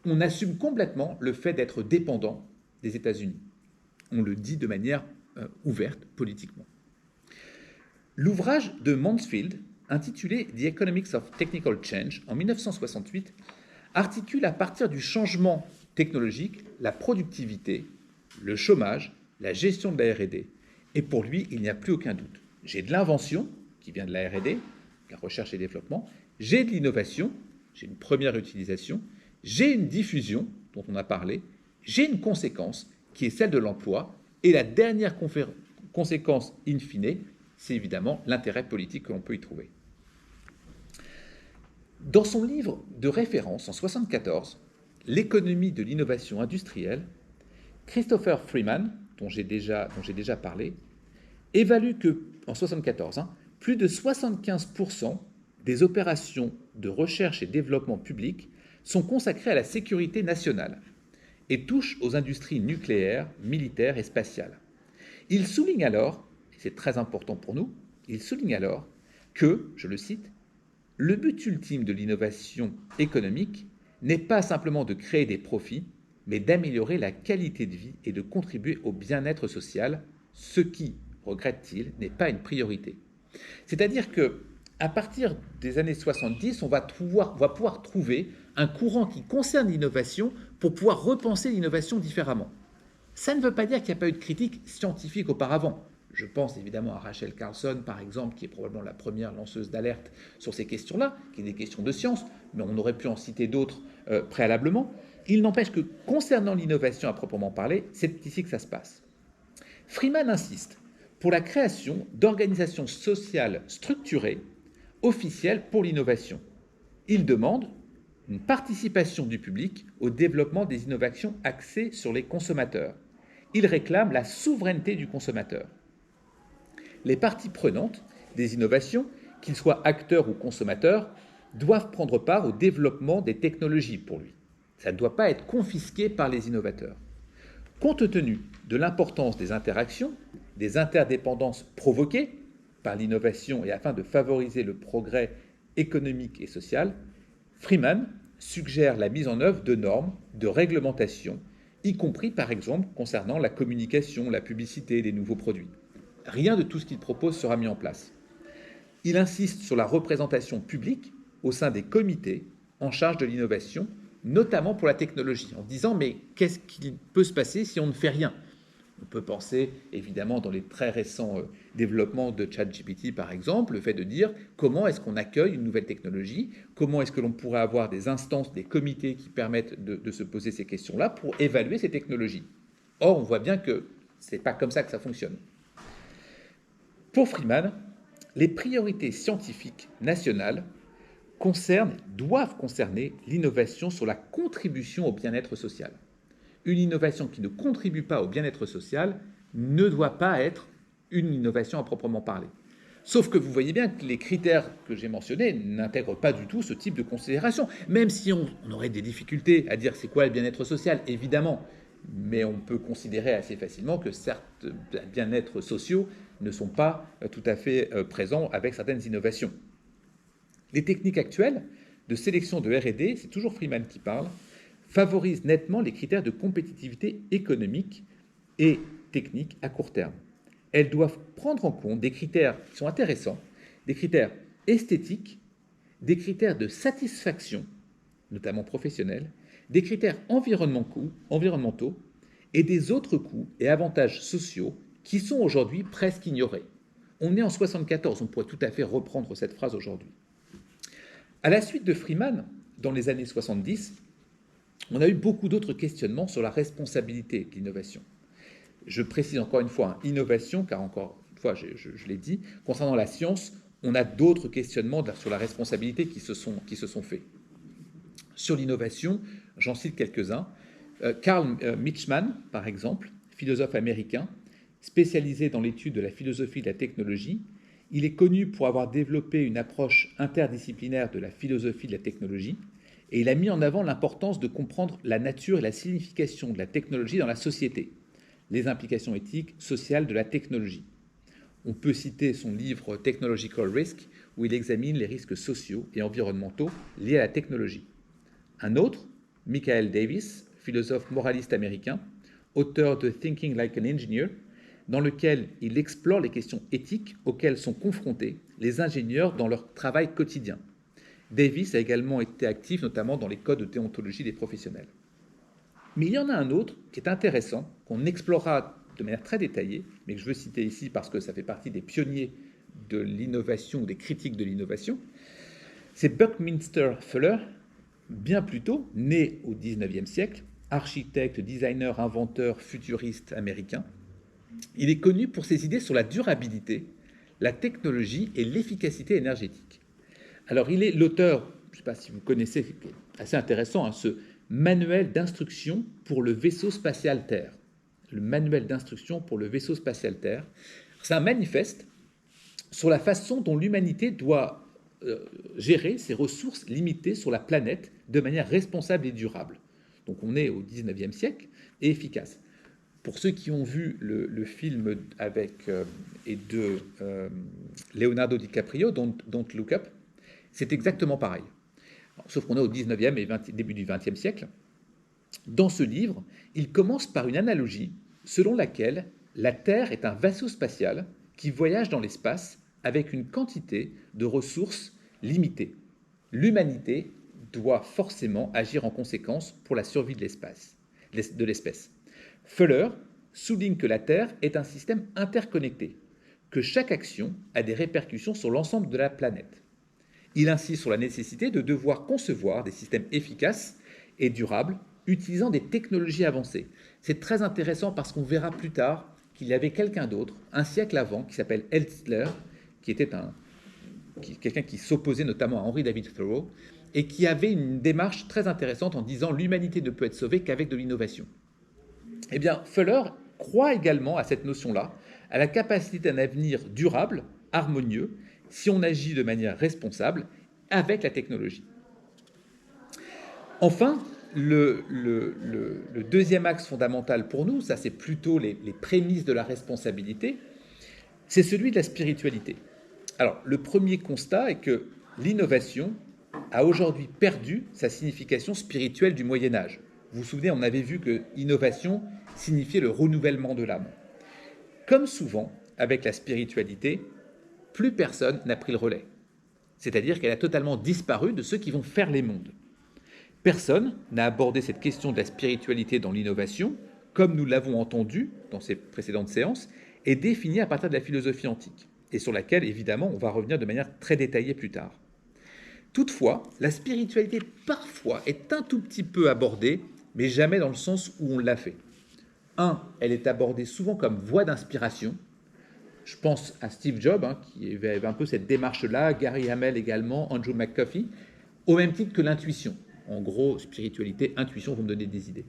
On assume complètement le fait d'être dépendant des États-Unis. On le dit de manière ouverte politiquement. L'ouvrage de Mansfield, intitulé The Economics of Technical Change, en 1968, articule à partir du changement technologique la productivité, le chômage, la gestion de la R&D. Et pour lui, il n'y a plus aucun doute. J'ai de l'invention, qui vient de la R&D, la recherche et développement, j'ai de l'innovation, j'ai une première utilisation, j'ai une diffusion, dont on a parlé, j'ai une conséquence, qui est celle de l'emploi, et la dernière conséquence in fine, c'est évidemment l'intérêt politique que l'on peut y trouver. Dans son livre de référence en 1974, L'économie de l'innovation industrielle, Christopher Freeman, dont j'ai déjà parlé, évalue que, en 1974, plus de 75% des opérations de recherche et développement public sont consacrées à la sécurité nationale et touchent aux industries nucléaires, militaires et spatiales. Il souligne alors, et c'est très important pour nous, il souligne alors que, je le cite, le but ultime de l'innovation économique n'est pas simplement de créer des profits, mais d'améliorer la qualité de vie et de contribuer au bien-être social, ce qui, regrette-t-il, n'est pas une priorité. C'est-à-dire que à partir des années 70, on va pouvoir trouver un courant qui concerne l'innovation pour pouvoir repenser l'innovation différemment. Ça ne veut pas dire qu'il n'y a pas eu de critique scientifique auparavant. Je pense évidemment à Rachel Carlson, par exemple, qui est probablement la première lanceuse d'alerte sur ces questions-là, qui est des questions de science, mais on aurait pu en citer d'autres préalablement. Il n'empêche que concernant l'innovation à proprement parler, c'est ici que ça se passe. Freeman insiste pour la création d'organisations sociales structurées, officielles pour l'innovation. Il demande une participation du public au développement des innovations axées sur les consommateurs. Il réclame la souveraineté du consommateur. Les parties prenantes des innovations, qu'ils soient acteurs ou consommateurs, doivent prendre part au développement des technologies pour lui. Ça ne doit pas être confisqué par les innovateurs. Compte tenu de l'importance des interactions, des interdépendances provoquées par l'innovation et afin de favoriser le progrès économique et social, Freeman suggère la mise en œuvre de normes, de réglementations, y compris par exemple concernant la communication, la publicité des nouveaux produits. Rien de tout ce qu'il propose sera mis en place. Il insiste sur la représentation publique au sein des comités en charge de l'innovation, notamment pour la technologie, en disant mais qu'est-ce qui peut se passer si on ne fait rien? On peut penser évidemment dans les très récents développements de ChatGPT par exemple, le fait de dire comment est-ce qu'on accueille une nouvelle technologie, comment est-ce que l'on pourrait avoir des instances, des comités qui permettent de se poser ces questions-là pour évaluer ces technologies. Or, on voit bien que ce n'est pas comme ça que ça fonctionne. Pour Freeman, les priorités scientifiques nationales doivent concerner l'innovation sur la contribution au bien-être social. Une innovation qui ne contribue pas au bien-être social ne doit pas être une innovation à proprement parler. Sauf que vous voyez bien que les critères que j'ai mentionnés n'intègrent pas du tout ce type de considération. Même si on aurait des difficultés à dire c'est quoi le bien-être social, évidemment, mais on peut considérer assez facilement que certes, bien-être sociaux ne sont pas tout à fait présents avec certaines innovations. Les techniques actuelles de sélection de R&D, c'est toujours Freeman qui parle, favorisent nettement les critères de compétitivité économique et technique à court terme. Elles doivent prendre en compte des critères qui sont intéressants, des critères esthétiques, des critères de satisfaction, notamment professionnels, des critères environnementaux et des autres coûts et avantages sociaux qui sont aujourd'hui presque ignorés. On est en 1974, on pourrait tout à fait reprendre cette phrase aujourd'hui. À la suite de Freeman, dans les années 70, on a eu beaucoup d'autres questionnements sur la responsabilité de l'innovation. Je précise encore une fois, innovation, car encore une fois, je l'ai dit, concernant la science, on a d'autres questionnements sur la responsabilité qui se sont faits. Sur l'innovation, j'en cite quelques-uns. Carl Mitchman, par exemple, philosophe américain, spécialisé dans l'étude de la philosophie de la technologie, il est connu pour avoir développé une approche interdisciplinaire de la philosophie de la technologie, et il a mis en avant l'importance de comprendre la nature et la signification de la technologie dans la société, les implications éthiques, sociales de la technologie. On peut citer son livre Technological Risk, où il examine les risques sociaux et environnementaux liés à la technologie. Un autre, Michael Davis, philosophe moraliste américain, auteur de Thinking Like an Engineer, dans lequel il explore les questions éthiques auxquelles sont confrontés les ingénieurs dans leur travail quotidien. Davis a également été actif notamment dans les codes de déontologie des professionnels. Mais il y en a un autre qui est intéressant, qu'on explorera de manière très détaillée, mais que je veux citer ici parce que ça fait partie des pionniers de l'innovation ou des critiques de l'innovation. C'est Buckminster Fuller, bien plus tôt, né au XIXe siècle, architecte, designer, inventeur, futuriste américain. Il est connu pour ses idées sur la durabilité, la technologie et l'efficacité énergétique. Alors, il est l'auteur, je ne sais pas si vous connaissez, assez intéressant, ce manuel d'instruction pour le vaisseau spatial Terre. Le manuel d'instruction pour le vaisseau spatial Terre. C'est un manifeste sur la façon dont l'humanité doit gérer ses ressources limitées sur la planète de manière responsable et durable. Donc, on est au XIXe siècle et efficace. Pour ceux qui ont vu le film avec et de Leonardo DiCaprio, Don't Look Up, c'est exactement pareil. Sauf qu'on est au 19e et début du 20e siècle. Dans ce livre, il commence par une analogie selon laquelle la Terre est un vaisseau spatial qui voyage dans l'espace avec une quantité de ressources limitée. L'humanité doit forcément agir en conséquence pour la survie de l'espèce. Fuller souligne que la Terre est un système interconnecté, que chaque action a des répercussions sur l'ensemble de la planète. Il insiste sur la nécessité de devoir concevoir des systèmes efficaces et durables utilisant des technologies avancées. C'est très intéressant parce qu'on verra plus tard qu'il y avait quelqu'un d'autre, un siècle avant, qui s'appelle Elstler, qui était quelqu'un qui s'opposait notamment à Henry David Thoreau, et qui avait une démarche très intéressante en disant l'humanité ne peut être sauvée qu'avec de l'innovation. Eh bien, Fuller croit également à cette notion-là, à la capacité d'un avenir durable, harmonieux, si on agit de manière responsable avec la technologie. Enfin, le deuxième axe fondamental pour nous, ça c'est plutôt les prémices de la responsabilité, c'est celui de la spiritualité. Alors, le premier constat est que l'innovation a aujourd'hui perdu sa signification spirituelle du Moyen-Âge. Vous vous souvenez, on avait vu que innovation signifiait le renouvellement de l'âme. Comme souvent avec la spiritualité, plus personne n'a pris le relais. C'est-à-dire qu'elle a totalement disparu de ceux qui vont faire les mondes. Personne n'a abordé cette question de la spiritualité dans l'innovation, comme nous l'avons entendu dans ces précédentes séances, et définie à partir de la philosophie antique, et sur laquelle, évidemment, on va revenir de manière très détaillée plus tard. Toutefois, la spiritualité, parfois, est un tout petit peu abordée, mais jamais dans le sens où on l'a fait. Elle est abordée souvent comme voie d'inspiration. Je pense à Steve Jobs, qui avait un peu cette démarche-là, Gary Hamel également, Andrew McAfee, au même titre que l'intuition. En gros, spiritualité, intuition vont me donner des idées.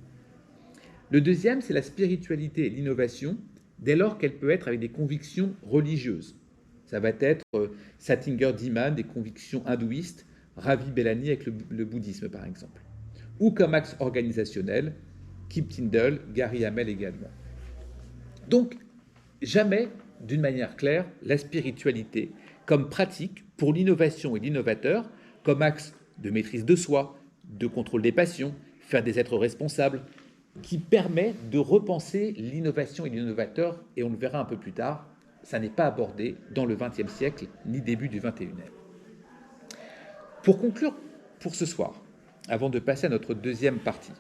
Le deuxième, c'est la spiritualité et l'innovation, dès lors qu'elle peut être avec des convictions religieuses. Ça va être Satinger Dhiman, des convictions hindouistes, Ravi Bellani avec le bouddhisme, par exemple. Ou comme axe organisationnel, Kip Tindall, Gary Hamel également. Donc, jamais, d'une manière claire, la spiritualité comme pratique pour l'innovation et l'innovateur, comme axe de maîtrise de soi, de contrôle des passions, faire des êtres responsables, qui permet de repenser l'innovation et l'innovateur, et on le verra un peu plus tard, ça n'est pas abordé dans le XXe siècle, ni début du XXIe. Pour conclure pour ce soir, avant de passer à notre deuxième partie,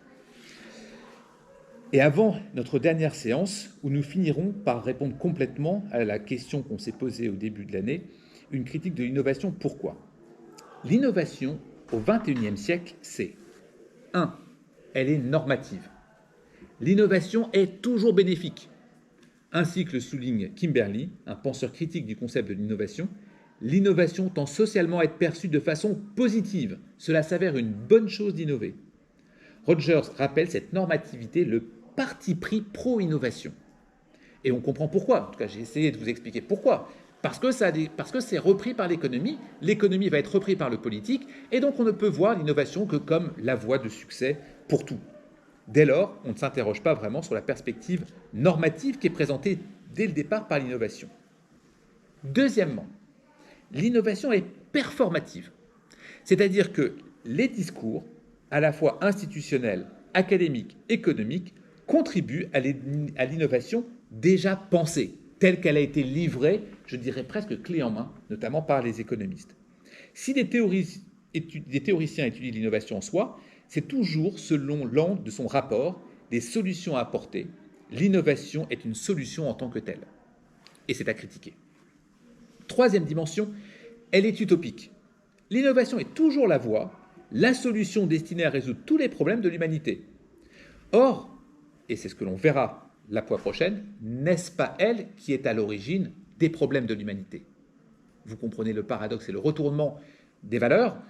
et avant notre dernière séance, où nous finirons par répondre complètement à la question qu'on s'est posée au début de l'année, une critique de l'innovation, pourquoi ? L'innovation au XXIe siècle, c'est 1. Elle est normative. L'innovation est toujours bénéfique. Ainsi que le souligne Kimberley, un penseur critique du concept de l'innovation, l'innovation tend socialement à être perçue de façon positive. Cela s'avère une bonne chose d'innover. Rogers rappelle cette normativité, le parti pris pro-innovation. Et on comprend pourquoi. En tout cas, j'ai essayé de vous expliquer pourquoi. Parce que c'est repris par l'économie va être repris par le politique, et donc on ne peut voir l'innovation que comme la voie de succès pour tout. Dès lors, on ne s'interroge pas vraiment sur la perspective normative qui est présentée dès le départ par l'innovation. Deuxièmement, l'innovation est performative, c'est-à-dire que les discours, à la fois institutionnels, académiques, économiques, contribuent à l'innovation déjà pensée, telle qu'elle a été livrée, je dirais presque clé en main, notamment par les économistes. Si des théoriciens étudient l'innovation en soi, c'est toujours selon l'angle de son rapport des solutions à apporter. L'innovation est une solution en tant que telle. Et c'est à critiquer. Troisième dimension, elle est utopique. L'innovation est toujours la voie, la solution destinée à résoudre tous les problèmes de l'humanité. Or, et c'est ce que l'on verra la fois prochaine, n'est-ce pas elle qui est à l'origine des problèmes de l'humanité ? Vous comprenez le paradoxe et le retournement des valeurs.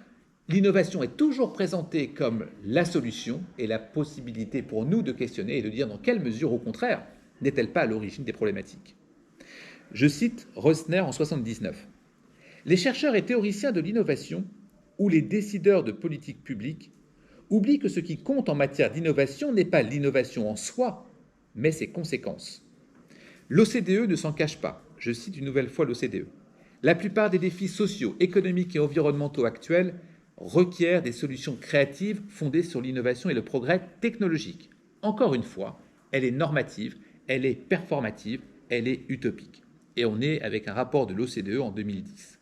L'innovation est toujours présentée comme la solution et la possibilité pour nous de questionner et de dire dans quelle mesure, au contraire, n'est-elle pas à l'origine des problématiques. Je cite Rosner en 1979. « Les chercheurs et théoriciens de l'innovation ou les décideurs de politique publique oublient que ce qui compte en matière d'innovation n'est pas l'innovation en soi, mais ses conséquences. L'OCDE ne s'en cache pas. Je cite une nouvelle fois l'OCDE. La plupart des défis sociaux, économiques et environnementaux actuels requièrent des solutions créatives fondées sur l'innovation et le progrès technologique. Encore une fois, elle est normative, elle est performative, elle est utopique. Et on est avec un rapport de l'OCDE en 2010.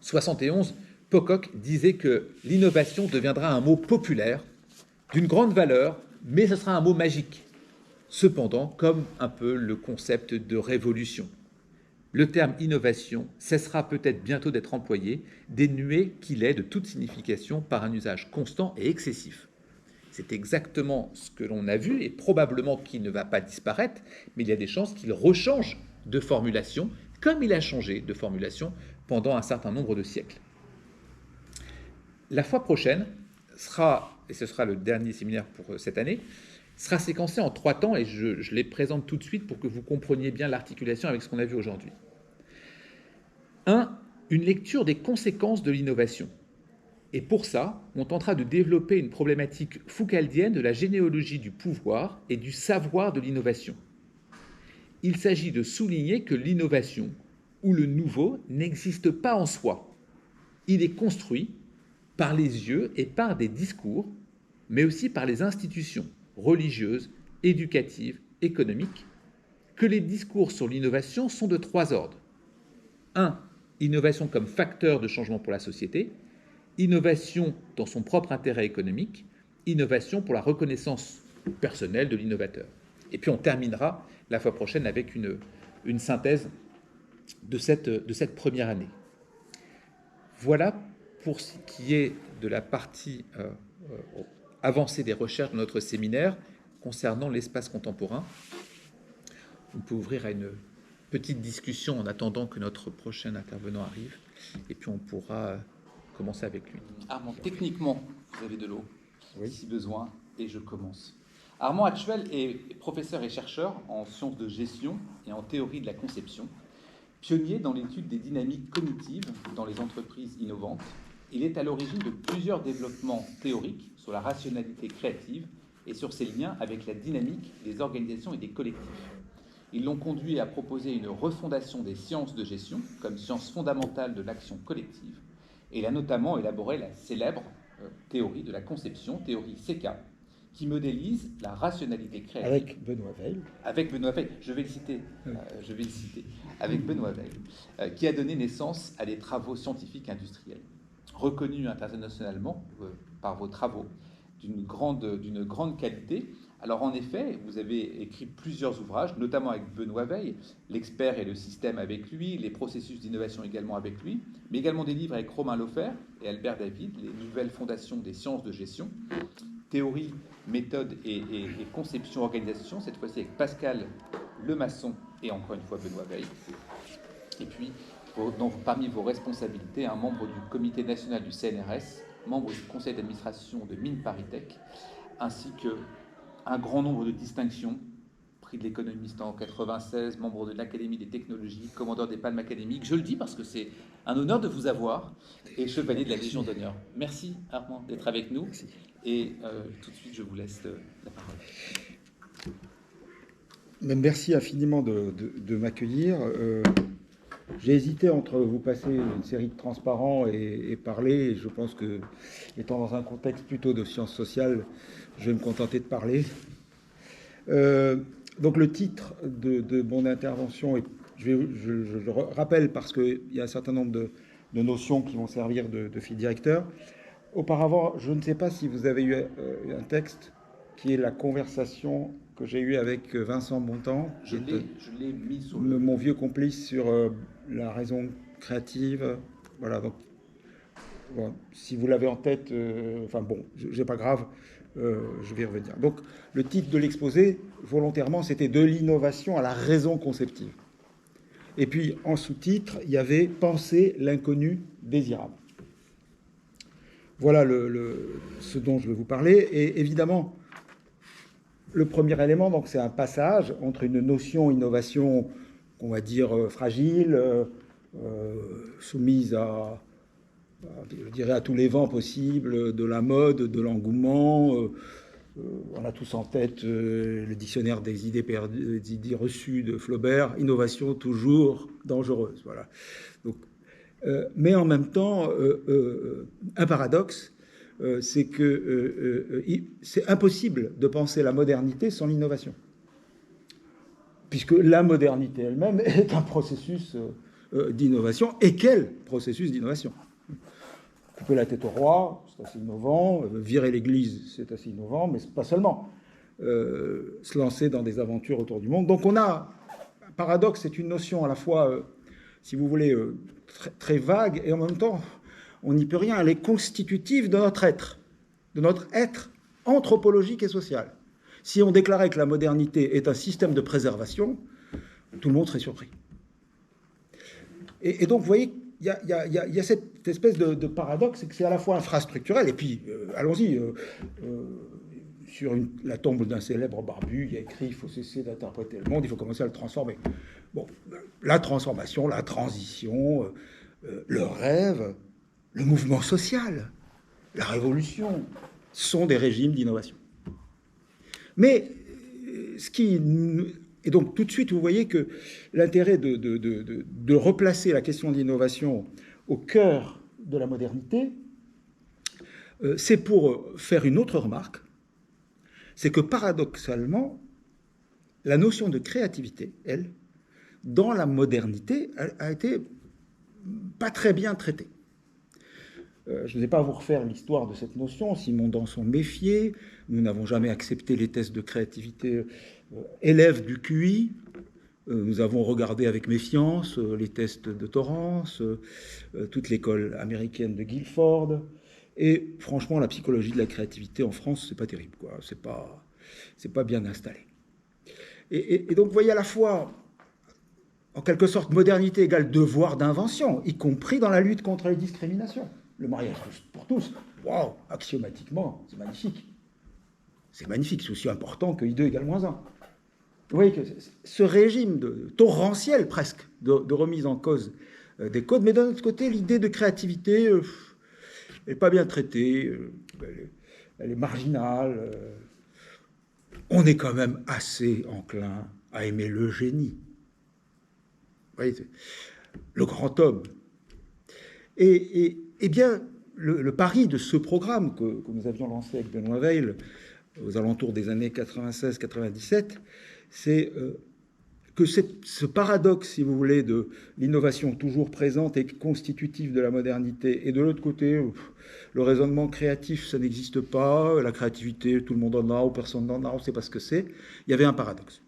71, Pocock disait que l'innovation deviendra un mot populaire, d'une grande valeur, mais ce sera un mot magique. Cependant, comme un peu le concept de révolution. Le terme innovation cessera peut-être bientôt d'être employé, dénué qu'il est de toute signification par un usage constant et excessif. C'est exactement ce que l'on a vu, et probablement qu'il ne va pas disparaître, mais il y a des chances qu'il rechange de formulation, comme il a changé de formulation pendant un certain nombre de siècles. La fois prochaine sera, et ce sera le dernier séminaire pour cette année, sera séquencé en 3 temps, et je les présente tout de suite pour que vous compreniez bien l'articulation avec ce qu'on a vu aujourd'hui. 1. Une lecture des conséquences de l'innovation. Et pour ça, on tentera de développer une problématique foucaldienne de la généalogie du pouvoir et du savoir de l'innovation. Il s'agit de souligner que l'innovation ou le nouveau n'existe pas en soi. Il est construit par les yeux et par des discours, mais aussi par les institutions religieuses, éducatives, économiques, que les discours sur l'innovation sont de 3 ordres. 1. Innovation comme facteur de changement pour la société, innovation dans son propre intérêt économique, innovation pour la reconnaissance personnelle de l'innovateur. Et puis on terminera la fois prochaine avec une synthèse de cette première année. Voilà pour ce qui est de la partie avancée des recherches de notre séminaire concernant l'espace contemporain. On peut ouvrir à une petite discussion en attendant que notre prochain intervenant arrive, et puis on pourra commencer avec lui.
Armand, techniquement, vous avez de l'eau,
oui,
si besoin, et je commence. Armand Hatchwell est professeur et chercheur en sciences de gestion et en théorie de la conception, pionnier dans l'étude des dynamiques cognitives dans les entreprises innovantes. Il est à l'origine de plusieurs développements théoriques sur la rationalité créative et sur ses liens avec la dynamique des organisations et des collectifs. Ils l'ont conduit à proposer une refondation des sciences de gestion comme science fondamentale de l'action collective. Et il a notamment élaboré la célèbre théorie de la conception, théorie CK, qui modélise la rationalité créative.
Avec Benoît Weil.
Avec Benoît Weil, je vais le citer. Avec Benoît Weil, qui a donné naissance à des travaux scientifiques industriels, reconnus internationalement par vos travaux, d'une grande qualité. Alors en effet, vous avez écrit plusieurs ouvrages, notamment avec Benoît Weil, l'expert et le système avec lui, les processus d'innovation également avec lui, mais également des livres avec Romain Laufer et Albert David, les nouvelles fondations des sciences de gestion, théorie, méthode et conception, organisation, cette fois-ci avec Pascal Lemasson et encore une fois Benoît Weil. Et puis, parmi vos responsabilités, un membre du comité national du CNRS, membre du conseil d'administration de Mines ParisTech, ainsi qu'un grand nombre de distinctions, prix de l'économiste en 96, membre de l'Académie des technologies, commandeur des palmes académiques. Je le dis parce que c'est un honneur de vous avoir, et chevalier de la Légion d'honneur. Merci Armand d'être avec nous.
Merci.
Et tout de suite, je vous laisse la parole.
Merci infiniment de m'accueillir. J'ai hésité entre vous passer une série de transparents et parler. Et je pense que, étant dans un contexte plutôt de sciences sociales, je vais me contenter de parler. Donc le titre de mon intervention, je le rappelle parce qu'il y a un certain nombre de notions qui vont servir de fil directeur. Auparavant, je ne sais pas si vous avez eu un texte qui est la conversation que j'ai eue avec Vincent Bontemps.
Je l'ai mis sur
mon vieux complice sur la raison créative. Voilà, donc bon, si vous l'avez en tête, enfin bon, c'est pas grave, je vais y revenir. Donc le titre de l'exposé, volontairement, c'était de l'innovation à la raison conceptive. Et puis en sous-titre, il y avait penser l'inconnu désirable. Voilà ce dont je vais vous parler. Et évidemment, le premier élément, donc, c'est un passage entre une notion innovation, on va dire, fragile, soumise je dirais, à tous les vents possibles, de la mode, de l'engouement, On a tous en tête le dictionnaire des idées perdues, des idées reçues de Flaubert, innovation toujours dangereuse. Voilà. Donc, mais en même temps, un paradoxe, c'est que c'est impossible de penser la modernité sans l'innovation, puisque la modernité elle-même est un processus d'innovation. Et quel processus d'innovation? Couper la tête au roi, c'est assez innovant. Virer l'Église, c'est assez innovant, mais pas seulement. Se lancer dans des aventures autour du monde. Donc on a un paradoxe, c'est une notion à la fois, si vous voulez, très, très vague, et en même temps, on n'y peut rien. Elle est constitutive de notre être anthropologique et social. Si on déclarait que la modernité est un système de préservation, tout le monde serait surpris. Et donc, vous voyez, il y a cette espèce de paradoxe, c'est que c'est à la fois infrastructurel, et puis, allons-y, sur la tombe d'un célèbre barbu, il y a écrit « il faut cesser d'interpréter le monde, il faut commencer à le transformer ». Bon, la transformation, la transition, le rêve, le mouvement social, la révolution, sont des régimes d'innovation. Mais et donc tout de suite, vous voyez que l'intérêt de replacer la question de l'innovation au cœur de la modernité, c'est pour faire une autre remarque, c'est que paradoxalement, la notion de créativité, elle, dans la modernité, a été pas très bien traitée. Je ne vais pas vous refaire l'histoire de cette notion. Simondon s'en méfiait. Nous n'avons jamais accepté les tests de créativité élèves du QI. Nous avons regardé avec méfiance les tests de Torrance, toute l'école américaine de Guilford. Et franchement, la psychologie de la créativité en France, c'est pas terrible, quoi. C'est pas bien installé. Et donc, vous voyez à la fois, en quelque sorte, modernité égale devoir d'invention, y compris dans la lutte contre les discriminations. Le mariage pour tous, waouh, axiomatiquement, c'est magnifique. C'est magnifique, c'est aussi important que I2 égale -1. Vous voyez que ce régime torrentiel presque de remise en cause des codes, mais d'un autre côté, l'idée de créativité n'est pas bien traitée, elle est marginale. On est quand même assez enclin à aimer le génie. Vous voyez, le grand homme. Eh bien, le pari de ce programme que nous avions lancé avec Benoît Weil aux alentours des années 96-97, c'est que ce paradoxe, si vous voulez, de l'innovation toujours présente et constitutive de la modernité, et de l'autre côté, le raisonnement créatif, ça n'existe pas, la créativité, tout le monde en a, ou personne n'en a, on ne sait pas ce que c'est, il y avait un paradoxe.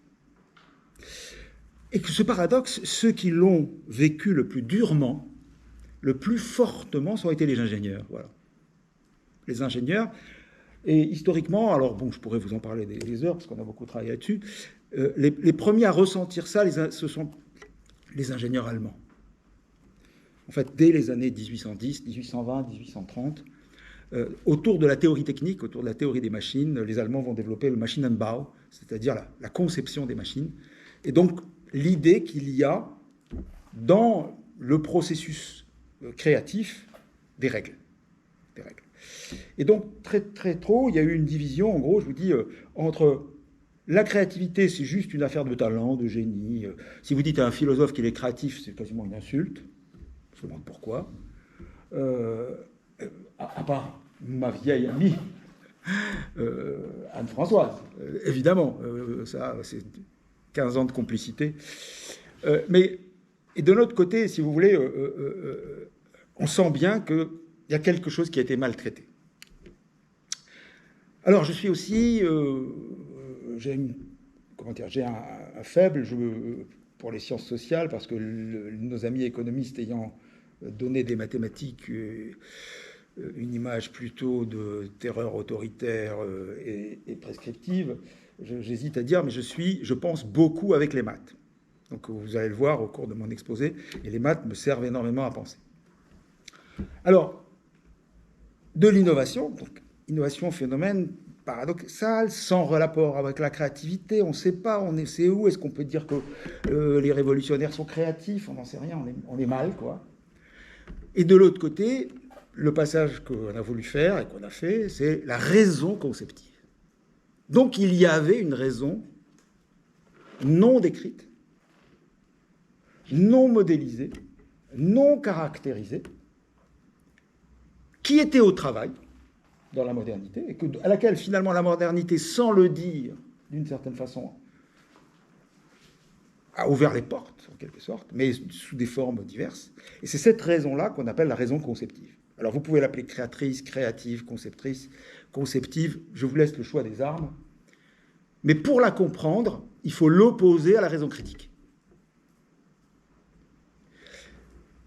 Et que ce paradoxe, ceux qui l'ont vécu le plus durement, le plus fortement, ça ont été les ingénieurs. Voilà. Les ingénieurs. Et historiquement, alors bon, je pourrais vous en parler des heures, parce qu'on a beaucoup travaillé là-dessus, les premiers à ressentir ça, ce sont les ingénieurs allemands. En fait, dès les années 1810, 1820, 1830, autour de la théorie technique, autour de la théorie des machines, les Allemands vont développer le Maschinenbau, c'est-à-dire la conception des machines. Et donc, l'idée qu'il y a dans le processus créatif des règles. Et donc, très, très tôt, il y a eu une division, en gros, je vous dis, entre la créativité, c'est juste une affaire de talent, de génie. Si vous dites à un philosophe qu'il est créatif, c'est quasiment une insulte. Je me demande pourquoi. À part ma vieille amie, Anne-Françoise, évidemment. Ça, c'est 15 ans de complicité. Et de l'autre côté, si vous voulez, on sent bien qu'il y a quelque chose qui a été maltraité. Alors, je suis aussi... j'ai un faible pour les sciences sociales, parce que nos amis économistes ayant donné des mathématiques une image plutôt de terreur autoritaire et prescriptive, j'hésite à dire, mais je pense beaucoup avec les maths. Donc vous allez le voir au cours de mon exposé, et les maths me servent énormément à penser. Alors, de l'innovation, donc innovation, phénomène paradoxal, sans rapport avec la créativité, on ne sait pas, on sait où, est-ce qu'on peut dire que les révolutionnaires sont créatifs, on n'en sait rien, on est mal, quoi. Et de l'autre côté, le passage qu'on a voulu faire et qu'on a fait, c'est la raison conceptive. Donc il y avait une raison non décrite, non modélisée, non caractérisée, qui était au travail dans la modernité, et à laquelle finalement la modernité, sans le dire d'une certaine façon, a ouvert les portes, en quelque sorte, mais sous des formes diverses. Et c'est cette raison-là qu'on appelle la raison conceptive. Alors vous pouvez l'appeler créatrice, créative, conceptrice, conceptive, je vous laisse le choix des armes. Mais pour la comprendre, il faut l'opposer à la raison critique.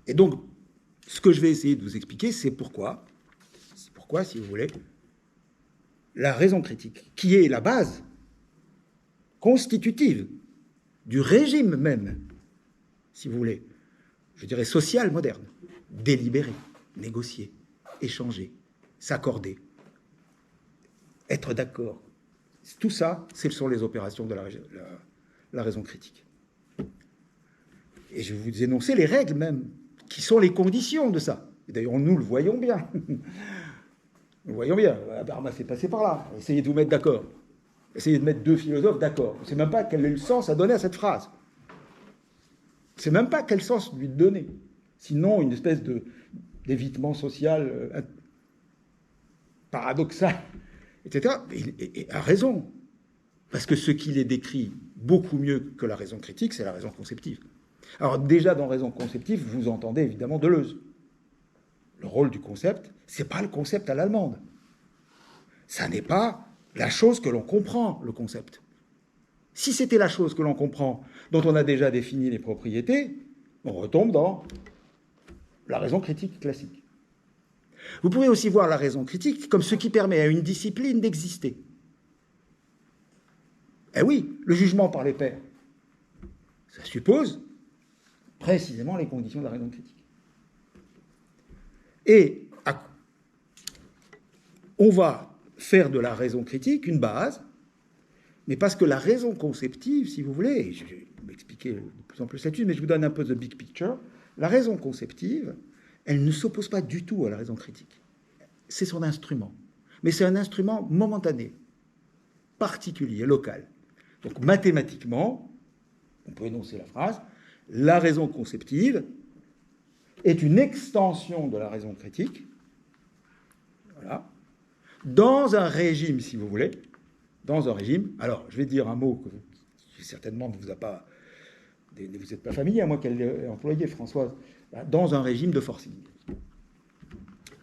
Et donc, ce que je vais essayer de vous expliquer, c'est pourquoi, si vous voulez, la raison critique, qui est la base constitutive du régime même, si vous voulez, je dirais social moderne, délibérer, négocier, échanger, s'accorder, être d'accord. Tout ça, ce sont les opérations de la raison critique. Et je vais vous énoncer les règles même, qui sont les conditions de ça. Et d'ailleurs, nous le voyons bien. Nous le voyons bien. Habermas est passé par là. Essayez de vous mettre d'accord. Essayez de mettre deux philosophes d'accord. On ne sait même pas quel est le sens à donner à cette phrase. On ne sait même pas quel sens lui donner. Sinon, une espèce d'évitement social paradoxal, etc. Et a raison. Parce que ce qu'il est décrit beaucoup mieux que la raison critique, c'est la raison conceptive. Alors déjà, dans raison conceptive, vous entendez évidemment Deleuze. Le rôle du concept, c'est pas le concept à l'allemande. Ça n'est pas la chose que l'on comprend, le concept. Si c'était la chose que l'on comprend, dont on a déjà défini les propriétés, on retombe dans la raison critique classique. Vous pouvez aussi voir la raison critique comme ce qui permet à une discipline d'exister. Eh oui, le jugement par les pairs, ça suppose précisément les conditions de la raison critique. Et on va faire de la raison critique une base, mais parce que la raison conceptive, si vous voulez, et je vais m'expliquer de plus en plus là-dessus, mais je vous donne un peu the big picture, la raison conceptive, elle ne s'oppose pas du tout à la raison critique. C'est son instrument. Mais c'est un instrument momentané, particulier, local. Donc mathématiquement, on peut énoncer la phrase, la raison conceptive est une extension de la raison critique, voilà, dans un régime, si vous voulez, dans un régime, alors je vais dire un mot que certainement ne vous a pas, vous n'êtes pas familier, à moins qu'elle l'ait employé, Françoise, dans un régime de forcing.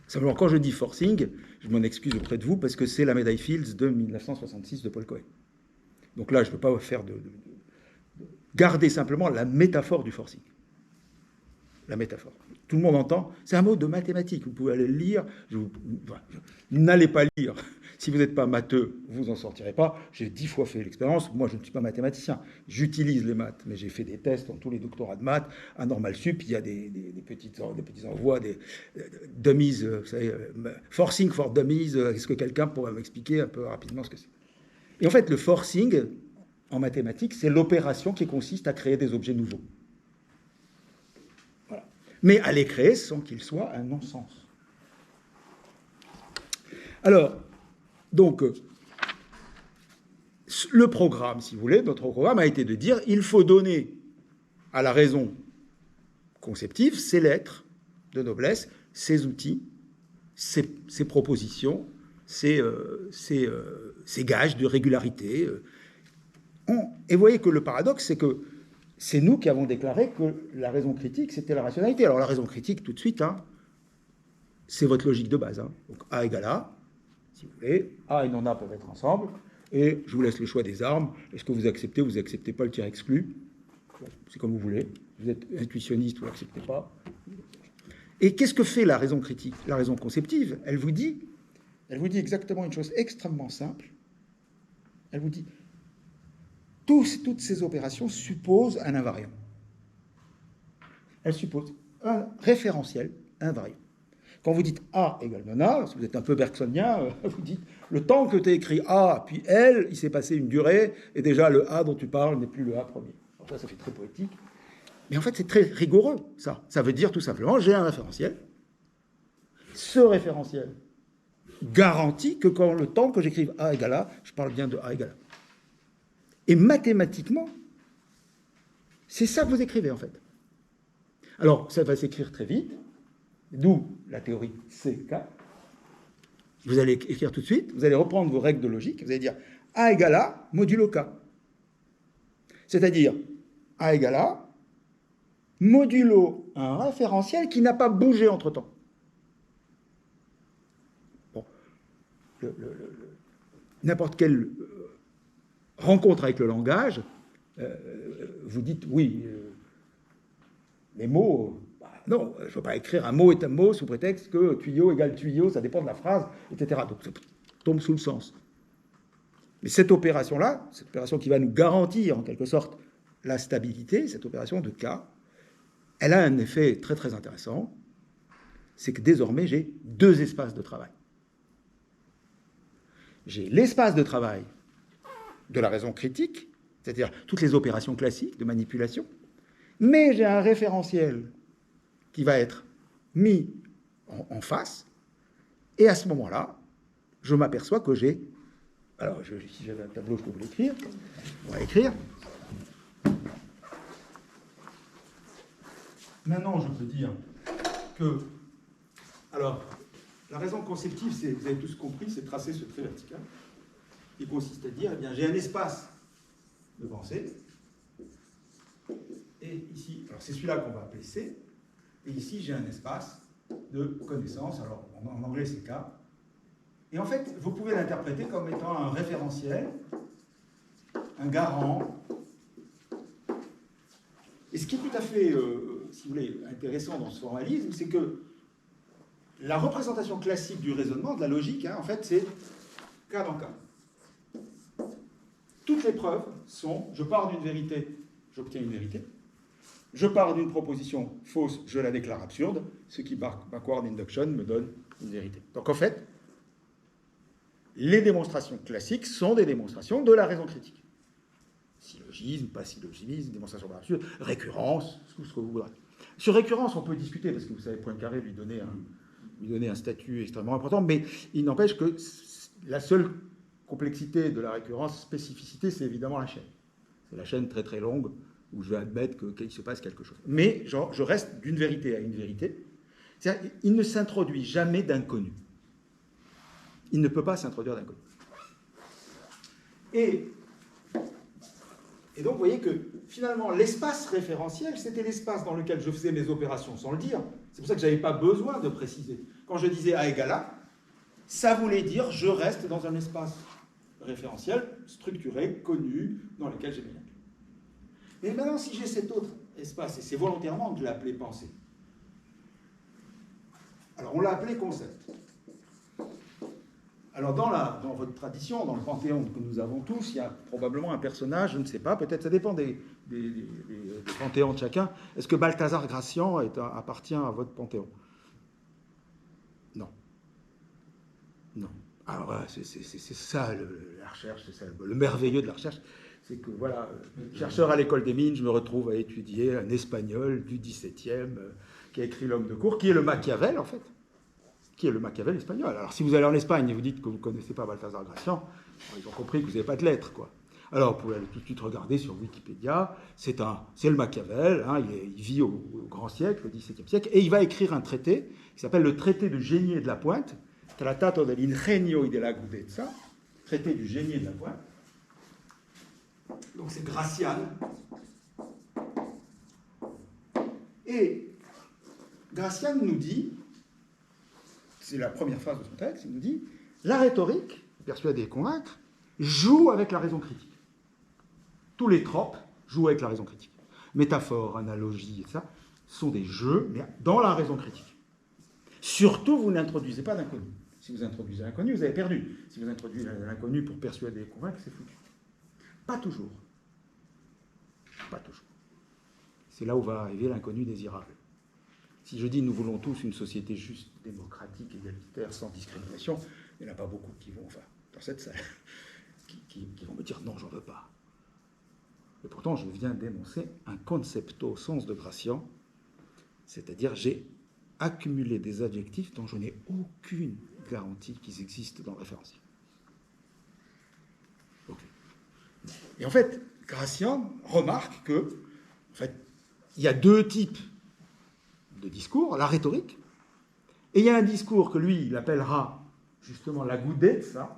Simplement, quand je dis forcing, je m'en excuse auprès de vous, parce que c'est la médaille Fields de 1966 de Paul Cohen. Donc là, je ne peux pas faire garder simplement la métaphore du forcing. La métaphore. Tout le monde entend. C'est un mot de mathématiques. Vous pouvez aller le lire. N'allez pas lire. Si vous n'êtes pas matheux, vous n'en sortirez pas. J'ai 10 fois fait l'expérience. Moi, je ne suis pas mathématicien. J'utilise les maths, mais j'ai fait des tests dans tous les doctorats de maths. À Normal Sup, il y a des petits envois, des dummies, vous savez, forcing for dummies. Est-ce que quelqu'un pourrait m'expliquer un peu rapidement ce que c'est? Et en fait, le forcing, en mathématiques, c'est l'opération qui consiste à créer des objets nouveaux. Voilà. Mais à les créer sans qu'ils soient un non-sens. Alors, donc, le programme, si vous voulez, notre programme a été de dire il faut donner à la raison conceptive ses lettres de noblesse, ses outils, ses propositions, ses gages de régularité. Et vous voyez que le paradoxe, c'est que c'est nous qui avons déclaré que la raison critique, c'était la rationalité. Alors la raison critique, tout de suite, hein, c'est votre logique de base. Hein. Donc A égale A, si vous voulez. A et non A peuvent être ensemble. Et je vous laisse le choix des armes. Est-ce que vous acceptez ou vous n'acceptez pas le tir exclu? C'est comme vous voulez. Vous êtes intuitionniste, vous n'acceptez pas. Et qu'est-ce que fait la raison critique? La raison conceptive, elle vous dit exactement une chose extrêmement simple. Elle vous dit, toutes ces opérations supposent un invariant. Elles supposent un référentiel invariant. Quand vous dites A égale non A, si vous êtes un peu bergsonien, vous dites, le temps que tu as écrit A puis L, il s'est passé une durée, et déjà le A dont tu parles n'est plus le A premier. Alors ça fait très poétique. Mais en fait, c'est très rigoureux, ça. Ça veut dire tout simplement, j'ai un référentiel. Ce référentiel garantit que quand le temps que j'écrive A égale A, je parle bien de A égale A. Et mathématiquement, c'est ça que vous écrivez en fait. Alors, ça va s'écrire très vite, d'où la théorie CK. Vous allez écrire tout de suite, vous allez reprendre vos règles de logique, vous allez dire A égale A modulo K. C'est-à-dire A égale A modulo un référentiel qui n'a pas bougé entre-temps. Bon. N'importe quelle rencontre avec le langage, vous dites oui, les mots, non, je ne veux pas écrire un mot est un mot sous prétexte que tuyau égale tuyau, ça dépend de la phrase, etc. Donc ça tombe sous le sens. Mais cette opération-là, cette opération qui va nous garantir en quelque sorte la stabilité, cette opération de K, elle a un effet très très intéressant, c'est que désormais j'ai deux espaces de travail. J'ai l'espace de travail de la raison critique, c'est-à-dire toutes les opérations classiques de manipulation, mais j'ai un référentiel qui va être mis en face, et à ce moment-là, je m'aperçois que j'ai... Alors, si j'avais un tableau, je peux vous l'écrire. On va écrire. Maintenant, je peux dire que... Alors, la raison conceptive, c'est, vous avez tous compris, c'est tracer ce trait vertical, qui consiste à dire, eh bien, j'ai un espace de pensée, et ici, alors c'est celui-là qu'on va appeler C, et ici, j'ai un espace de connaissance, alors en anglais, c'est K. Et en fait, vous pouvez l'interpréter comme étant un référentiel, un garant. Et ce qui est tout à fait, si vous voulez, intéressant dans ce formalisme, c'est que la représentation classique du raisonnement, de la logique, en fait, c'est K dans K. Toutes les preuves sont, je pars d'une vérité, j'obtiens une vérité. Je pars d'une proposition fausse, je la déclare absurde, ce qui, backward induction, me donne une vérité. Donc en fait, les démonstrations classiques sont des démonstrations de la raison critique. Syllogisme, pas syllogisme, démonstration par absurde, récurrence, tout ce que vous voudrez. Sur récurrence, on peut discuter, parce que vous savez, Poincaré lui donnait un statut extrêmement important, mais il n'empêche que la seule complexité de la récurrence, spécificité, c'est évidemment la chaîne. C'est la chaîne très très longue, où je vais admettre qu'il se passe quelque chose. Mais je reste d'une vérité à une vérité. C'est-à-dire, il ne s'introduit jamais d'inconnu. Il ne peut pas s'introduire d'inconnu. Et donc, vous voyez que, finalement, l'espace référentiel, c'était l'espace dans lequel je faisais mes opérations sans le dire. C'est pour ça que je n'avais pas besoin de préciser. Quand je disais A égale A, ça voulait dire je reste dans un espace référentiel structuré, connu, dans lequel j'ai mes règles. Mais maintenant, si j'ai cet autre espace, et c'est volontairement que je l'ai appelé pensée. Alors, on l'a appelé concept. Alors, dans votre tradition, dans le panthéon que nous avons tous, il y a probablement un personnage, je ne sais pas, peut-être ça dépend des panthéons de chacun. Est-ce que Balthazar Gracian appartient à votre panthéon? Non. Non. Alors, c'est ça la recherche, c'est ça le merveilleux de la recherche. C'est que, voilà, chercheur à l'école des mines, je me retrouve à étudier un Espagnol du XVIIe qui a écrit L'homme de cour, qui est le Machiavel, en fait. Qui est le Machiavel espagnol. Alors, si vous allez en Espagne et vous dites que vous ne connaissez pas Balthazar Gracian, ils ont compris que vous n'avez pas de lettres, quoi. Alors, vous pouvez aller tout de suite regarder sur Wikipédia. C'est le Machiavel, il vit au grand siècle, au XVIIe siècle, et il va écrire un traité qui s'appelle le traité de Génie et de la Pointe, Trattato dell'Ingegno e della Agudezza, traité du génie et de la pointe. Donc c'est Gracian. Et Gracian nous dit, c'est la première phrase de son texte, il nous dit, la rhétorique, persuader et convaincre, joue avec la raison critique. Tous les tropes jouent avec la raison critique. Métaphores, analogies, et ça, sont des jeux, mais dans la raison critique. Surtout, vous n'introduisez pas d'inconnu. Si vous introduisez l'inconnu, vous avez perdu. Si vous introduisez l'inconnu pour persuader et convaincre, c'est foutu. Pas toujours. Pas toujours. C'est là où va arriver l'inconnu désirable. Si je dis nous voulons tous une société juste, démocratique, égalitaire, sans discrimination, il n'y en a pas beaucoup qui vont, dans cette salle, qui vont me dire non, j'en veux pas. Et pourtant, je viens d'énoncer un concepto au sens de Gracian, c'est-à-dire j'ai accumulé des adjectifs dont je n'ai aucune garanti qu'ils existent dans le référentiel. Ok. Et en fait, Gracian remarque que, en fait, il y a deux types de discours, la rhétorique, et il y a un discours que lui, il appellera justement l'agudezza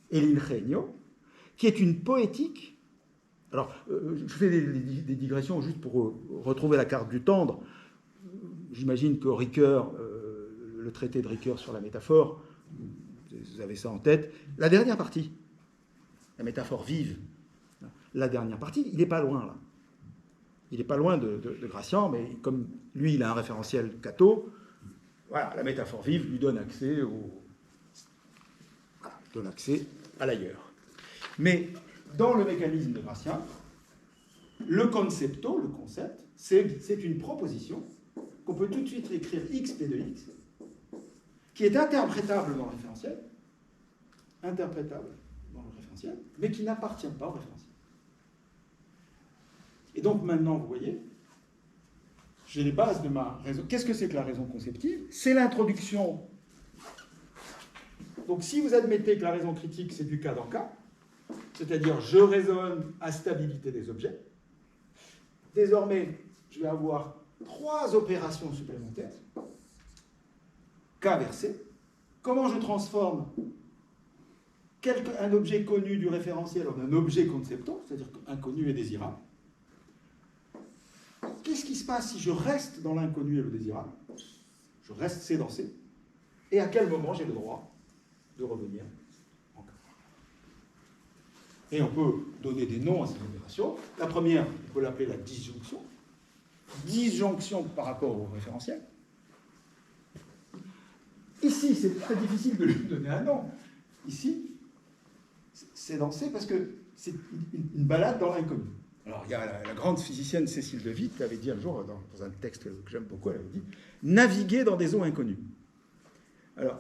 et l'ingenio, qui est une poétique. Alors, je fais des digressions juste pour retrouver la carte du tendre. J'imagine que Ricoeur, le traité de Ricoeur sur la métaphore, vous avez ça en tête. La dernière partie, la métaphore vive, la dernière partie, il n'est pas loin là. Il n'est pas loin de Gracian, mais comme lui, il a un référentiel catho, voilà, la métaphore vive lui donne accès à l'ailleurs. Mais dans le mécanisme de Gracian, le concepto, le concept, c'est une proposition qu'on peut tout de suite écrire x p de x, qui est interprétable dans le référentiel, mais qui n'appartient pas au référentiel. Et donc maintenant, vous voyez, j'ai les bases de ma raison. Qu'est-ce que c'est que la raison conceptive? C'est l'introduction. Donc si vous admettez que la raison critique, c'est du cas dans cas, c'est-à-dire je raisonne à stabilité des objets, désormais, je vais avoir 3 opérations supplémentaires. Cas versé. Comment je transforme un objet connu du référentiel en un objet concepto, c'est-à-dire inconnu et désirable. Qu'est-ce qui se passe si je reste dans l'inconnu et le désirable? Je reste sédancé. Et à quel moment j'ai le droit de revenir en cas? Et on peut donner des noms à ces opérations. La première, on peut l'appeler la disjonction. Disjonction par rapport au référentiel. Ici, c'est très difficile de lui donner un nom. Ici, c'est dansé parce que c'est une balade dans l'inconnu. Alors, il y a la grande physicienne Cécile de Witt qui avait dit un jour, dans un texte que j'aime beaucoup, elle avait dit « Naviguer dans des eaux inconnues ». Alors,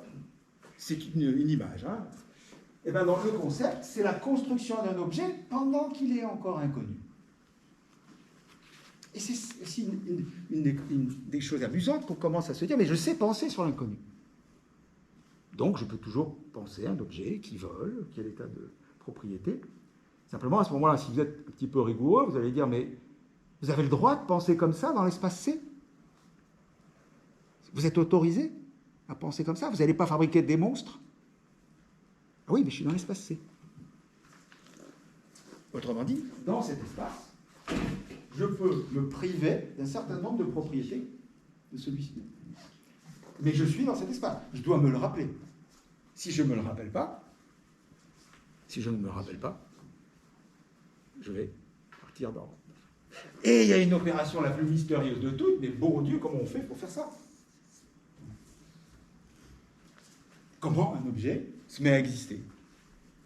c'est une image. Hein. Et bien, dans le concept, c'est la construction d'un objet pendant qu'il est encore inconnu. Et c'est aussi une des choses amusantes qu'on commence à se dire, mais je sais penser sur l'inconnu. Donc, je peux toujours penser à un objet qui vole, qui a l'état de propriété. Simplement, à ce moment-là, si vous êtes un petit peu rigoureux, vous allez dire, mais vous avez le droit de penser comme ça dans l'espace C? Vous êtes autorisé à penser comme ça? Vous n'allez pas fabriquer des monstres? Ah oui, mais je suis dans l'espace C. Autrement dit, dans cet espace, je peux me priver d'un certain nombre de propriétés de celui-ci. Mais je suis dans cet espace. Je dois me le rappeler. Si je ne me le rappelle pas, je vais partir dans... Et il y a une opération la plus mystérieuse de toutes, mais bon Dieu, comment on fait pour faire ça? Comment un objet se met à exister?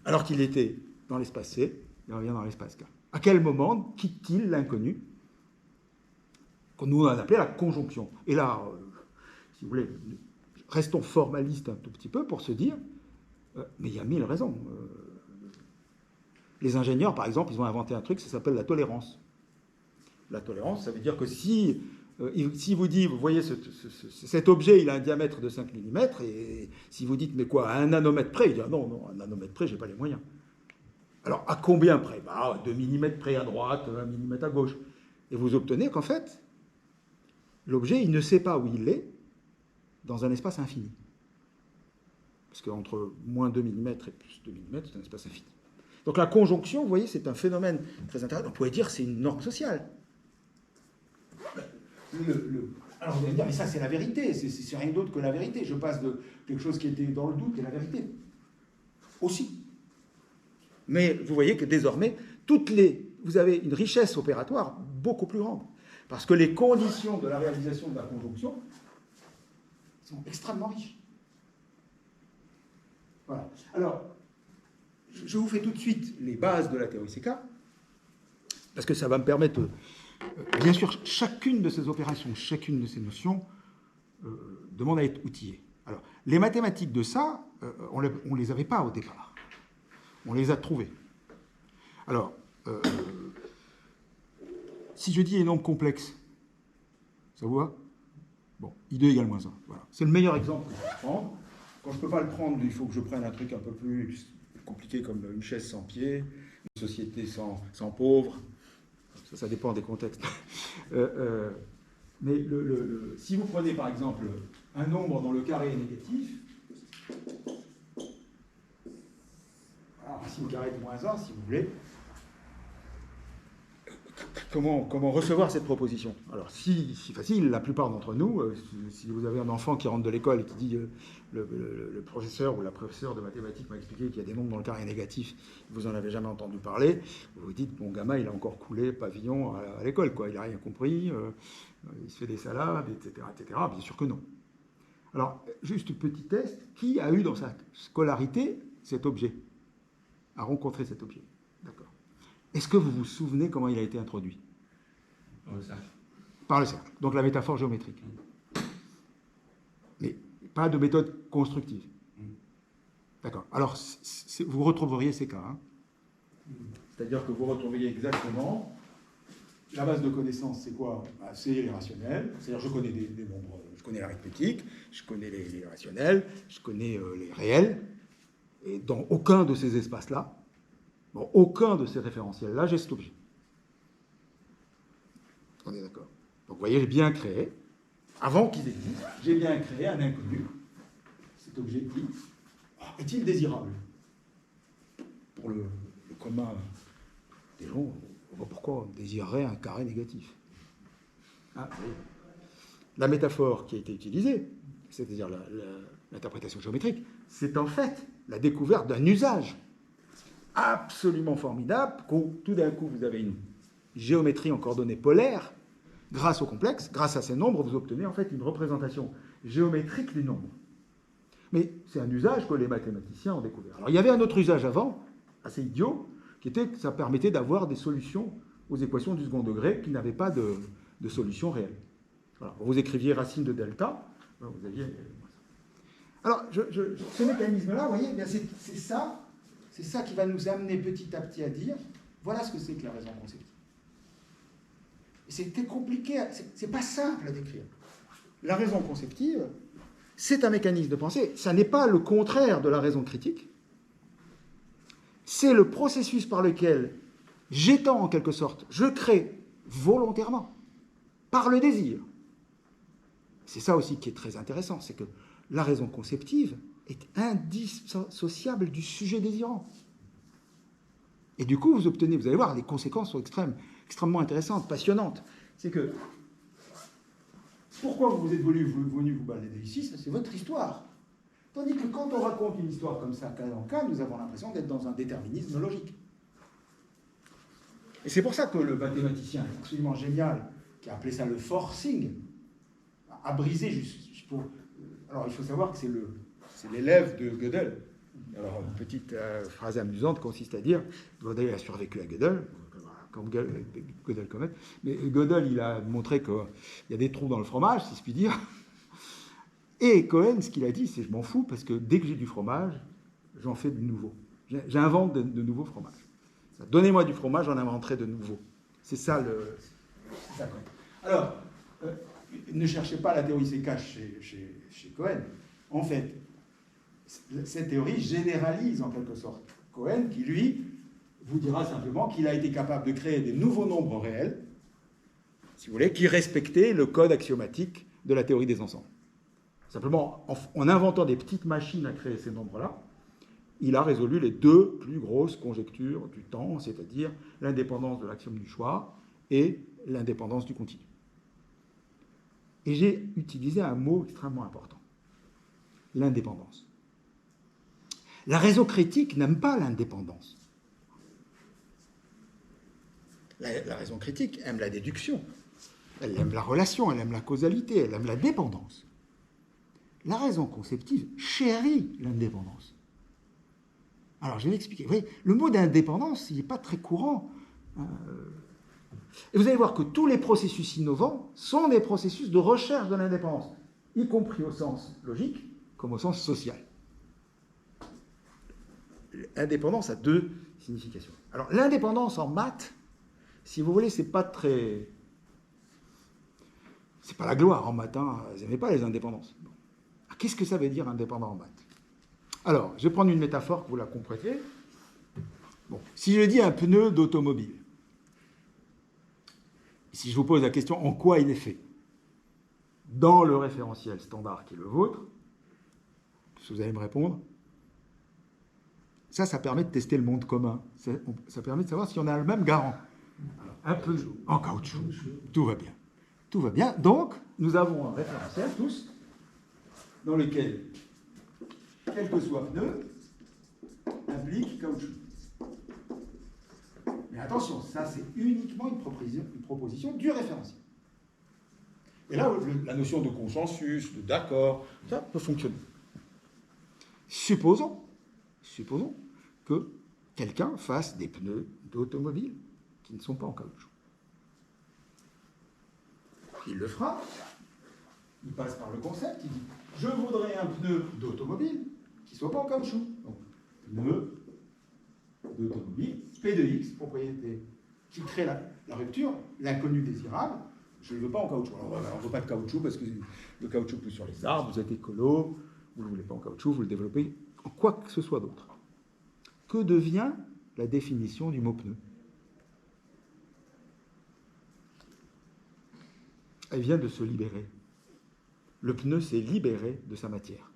Alors qu'il était dans l'espace C, il revient dans l'espace K. À quel moment quitte-t-il l'inconnu? Qu'on nous a appelé la conjonction. Et là, si vous voulez, restons formalistes un tout petit peu pour se dire, mais il y a 1000 raisons. Les ingénieurs, par exemple, ils ont inventé un truc, ça s'appelle la tolérance. La tolérance, ça veut dire que si vous dites, vous voyez, cet objet, il a un diamètre de 5 mm, et si vous dites, mais quoi, à 1 nanomètre près, il dit, ah non, à 1 nanomètre près, je n'ai pas les moyens. Alors, à combien près? 2 mm près à droite, 1 mm à gauche. Et vous obtenez qu'en fait, l'objet, il ne sait pas où il est dans un espace infini. Parce qu'entre moins 2 mm et plus 2 mm, c'est un espace infini. Donc la conjonction, vous voyez, c'est un phénomène très intéressant. On pourrait dire que c'est une norme sociale. Alors vous allez me dire, mais ça c'est la vérité, c'est rien d'autre que la vérité. Je passe de quelque chose qui était dans le doute et la vérité. Aussi. Mais vous voyez que désormais, vous avez une richesse opératoire beaucoup plus grande. Parce que les conditions de la réalisation de la conjonction sont extrêmement riches. Voilà. Alors, je vous fais tout de suite les bases de la théorie CK, parce que ça va me permettre, bien sûr, chacune de ces opérations, chacune de ces notions demande à être outillée. Alors, les mathématiques de ça, on ne les avait pas au départ. On les a trouvées. Alors, si je dis les nombres complexes, ça vous va? Bon, I2 égale moins 1. Voilà. C'est le meilleur exemple que je peux prendre. quand je ne peux pas le prendre, il faut que je prenne un truc un peu plus compliqué comme une chaise sans pied, une société sans pauvres. Ça dépend des contextes. Mais si vous prenez par exemple un nombre dont le carré est négatif, alors racine carrée de -1, si vous voulez, comment recevoir cette proposition? Alors, si facile, la plupart d'entre nous, si vous avez un enfant qui rentre de l'école et qui dit le professeur ou la professeure de mathématiques m'a expliqué qu'il y a des nombres dont le carré est négatif, vous n'en avez jamais entendu parler, vous vous dites, mon gamin, il a encore coulé pavillon à l'école, quoi. Il n'a rien compris, il se fait des salades, etc., etc. Bien sûr que non. Alors, juste un petit test, qui a eu dans sa scolarité cet objet, a rencontré cet objet? D'accord. Est-ce que vous vous souvenez comment il a été introduit?
Par le cercle.
Par le cercle. Donc la métaphore géométrique. Mais pas de méthode constructive. D'accord. Alors, vous retrouveriez ces cas. Hein. C'est-à-dire que vous retrouveriez exactement la base de connaissances, c'est quoi? C'est les rationnels. C'est-à-dire je connais des nombres, je connais l'arithmétique, je connais les rationnels, je connais les réels. Et dans aucun de ces espaces-là, dans aucun de ces référentiels-là, j'ai cet objet. On est d'accord. Donc vous voyez, j'ai bien créé, avant qu'ils existent, j'ai bien créé un inconnu. Cet objet qui est-il désirable? Pour le commun des gens, pourquoi on désirerait un carré négatif? La métaphore qui a été utilisée, c'est-à-dire l'interprétation géométrique, c'est en fait la découverte d'un usage absolument formidable, où tout d'un coup vous avez une géométrie en coordonnées polaires, grâce au complexe, grâce à ces nombres, vous obtenez en fait une représentation géométrique du nombre. Mais c'est un usage que les mathématiciens ont découvert. Alors il y avait un autre usage avant, assez idiot, qui était que ça permettait d'avoir des solutions aux équations du second degré qui n'avaient pas de solution réelle. Voilà. Vous écriviez racine de delta, vous aviez... Alors, ce mécanisme-là, vous voyez, c'est ça qui va nous amener petit à petit à dire, voilà ce que c'est que la raison conceptive. C'était compliqué, c'est pas simple à décrire. La raison conceptive, c'est un mécanisme de pensée, ça n'est pas le contraire de la raison critique, c'est le processus par lequel j'étends en quelque sorte, je crée volontairement, par le désir. C'est ça aussi qui est très intéressant, c'est que la raison conceptive est indissociable du sujet désirant. Et du coup, vous obtenez, vous allez voir, les conséquences sont extrêmement intéressantes, passionnantes. C'est que, pourquoi vous êtes venu vous balader ici, ça c'est votre histoire. Tandis que quand on raconte une histoire comme ça, cas en cas, nous avons l'impression d'être dans un déterminisme logique. Et c'est pour ça que le mathématicien absolument génial, qui a appelé ça le forcing, a brisé juste pour... Alors, il faut savoir que c'est l'élève de Gödel. Alors, une petite phrase amusante consiste à dire Gödel a survécu à Gödel, comme Gödel commet, mais Gödel, il a montré qu'il y a des trous dans le fromage, si je puis dire. Et Cohen, ce qu'il a dit, c'est je m'en fous, parce que dès que j'ai du fromage, j'en fais de nouveau. J'invente de nouveaux fromages. Donnez-moi du fromage, j'en inventerai de nouveaux. C'est ça Cohen. Alors, ne cherchez pas la théorie C-K chez Cohen. En fait, cette théorie généralise en quelque sorte Cohen, qui lui vous dira simplement qu'il a été capable de créer des nouveaux nombres réels, si vous voulez, qui respectaient le code axiomatique de la théorie des ensembles. Simplement, en inventant des petites machines à créer ces nombres-là, il a résolu les deux plus grosses conjectures du temps, c'est-à-dire l'indépendance de l'axiome du choix et l'indépendance du continu. Et j'ai utilisé un mot extrêmement important, l'indépendance. La raison critique n'aime pas l'indépendance. La raison critique aime la déduction, elle aime la relation, elle aime la causalité, elle aime la dépendance. La raison conceptive chérit l'indépendance. Alors, je vais l'expliquer. Vous voyez, le mot d'indépendance, il n'est pas très courant. Et vous allez voir que tous les processus innovants sont des processus de recherche de l'indépendance, y compris au sens logique comme au sens social. L'indépendance a deux significations. Alors, l'indépendance en maths, si vous voulez, c'est pas la gloire en maths. Hein. Vous n'aimez pas les indépendances. Bon. Qu'est-ce que ça veut dire indépendant en maths? Alors, je vais prendre une métaphore que vous la compreniez. Bon, si je dis un pneu d'automobile, si je vous pose la question en quoi il est fait, dans le référentiel standard qui est le vôtre, si vous allez me répondre, ça permet de tester le monde commun. Ça permet de savoir si on a le même garant. Alors, un peu en caoutchouc, tout va bien. Tout va bien. Donc, nous avons un référentiel, tous, dans lequel, quel que soit pneu, implique caoutchouc. Mais attention, ça c'est uniquement une proposition du référentiel. Et là, la notion de consensus, d'accord, ça peut fonctionner. Supposons que quelqu'un fasse des pneus d'automobile qui ne sont pas en caoutchouc. Il le fera, il passe par le concept, il dit « Je voudrais un pneu d'automobile qui ne soit pas en caoutchouc. » Donc, pneu d'automobile, P de X, propriété qui crée la rupture, l'inconnu désirable, je ne le veux pas en caoutchouc. Alors, on ne veut pas de caoutchouc parce que le caoutchouc pousse sur les arbres, vous êtes écolo, vous ne le voulez pas en caoutchouc, vous le développez en quoi que ce soit d'autre. Que devient la définition du mot pneu? Elle vient de se libérer. Le pneu s'est libéré de sa matière.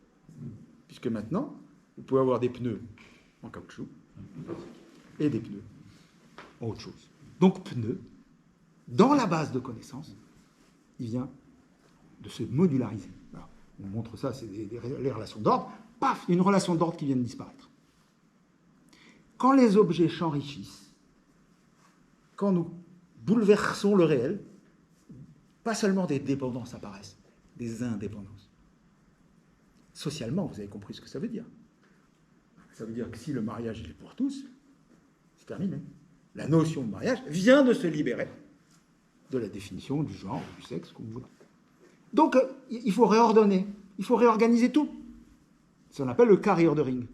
Puisque maintenant, vous pouvez avoir des pneus en caoutchouc et des pneus en autre chose. Donc pneu, dans la base de connaissances, il vient de se modulariser. Alors, on montre ça, c'est les relations d'ordre. Paf, il y a une relation d'ordre qui vient de disparaître. Quand les objets s'enrichissent, quand nous bouleversons le réel, pas seulement des dépendances apparaissent, des indépendances. Socialement, vous avez compris ce que ça veut dire. Ça veut dire que si le mariage est pour tous, c'est terminé. La notion de mariage vient de se libérer de la définition du genre, du sexe, comme vous voulez. Donc, il faut réordonner, il faut réorganiser tout. Ça qu'on appelle le carry ordering.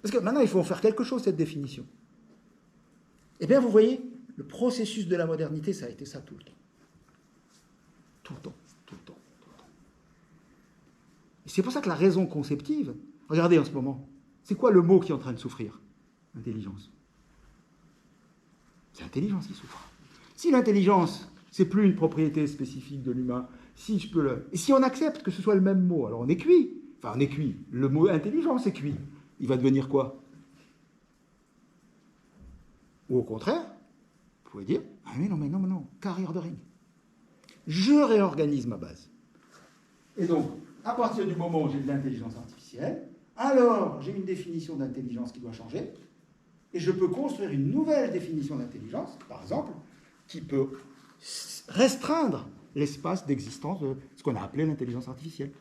Parce que maintenant, il faut en faire quelque chose, cette définition. Eh bien, vous voyez, le processus de la modernité, ça a été ça tout le temps. Tout le temps, tout le temps, tout le temps. Et c'est pour ça que la raison conceptive, regardez en ce moment, c'est quoi le mot qui est en train de souffrir? Intelligence. C'est l'intelligence qui souffre. Si l'intelligence, c'est plus une propriété spécifique de l'humain, si je peux et si on accepte que ce soit le même mot, alors on est cuit. Enfin, on est cuit. Le mot intelligence est cuit. Il va devenir quoi? Ou au contraire, vous pouvez dire, ah mais non, carry ordering. Je réorganise ma base. Et donc, à partir du moment où j'ai de l'intelligence artificielle, alors j'ai une définition d'intelligence qui doit changer, et je peux construire une nouvelle définition d'intelligence, par exemple, qui peut restreindre l'espace d'existence de ce qu'on a appelé l'intelligence artificielle.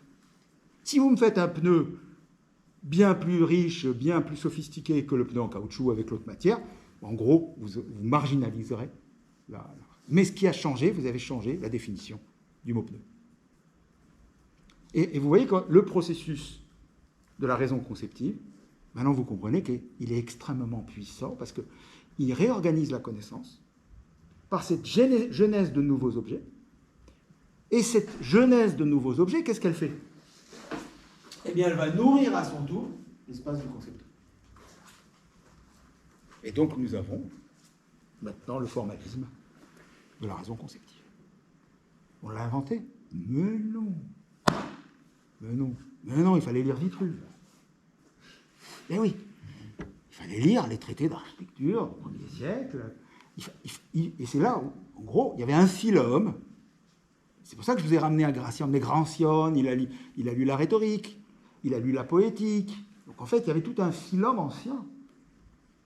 Si vous me faites un pneu bien plus riche, bien plus sophistiqué que le pneu en caoutchouc avec l'autre matière, en gros, vous marginaliserez Mais ce qui a changé, vous avez changé la définition du mot pneu. Et vous voyez que le processus de la raison conceptive, maintenant vous comprenez qu'il est extrêmement puissant parce qu'il réorganise la connaissance par cette genèse de nouveaux objets. Et cette genèse de nouveaux objets, qu'est-ce qu'elle fait? Eh bien, elle va nourrir à son tour l'espace du concepteur. Et donc, nous avons maintenant le formalisme de la raison conceptive. On l'a inventé? Mais non. Mais non, il fallait lire Vitruve. Eh oui, il fallait lire les traités d'architecture du 1er siècle. Et c'est là où, en gros, il y avait un philum. C'est pour ça que je vous ai ramené à Gracian. Mais Gracian, il a lu la rhétorique, il a lu la poétique. Donc en fait, il y avait tout un philum ancien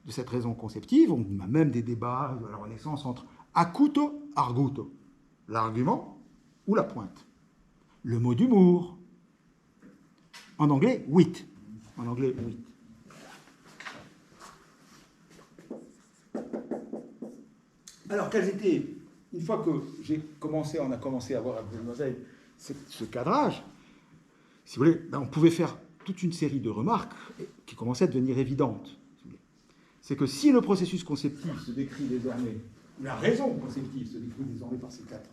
de cette raison conceptive. On a même des débats de la Renaissance entre acuto, arguto, l'argument ou la pointe. Le mot d'humour. En anglais, wit. En anglais, wit. Alors, quels étaient, une fois que on a commencé à voir avec Mademoiselle ce cadrage, si vous voulez, on pouvait faire toute une série de remarques qui commençaient à devenir évidentes. C'est que si le processus conceptif se décrit désormais, la raison conceptive se décrit désormais par ces quatre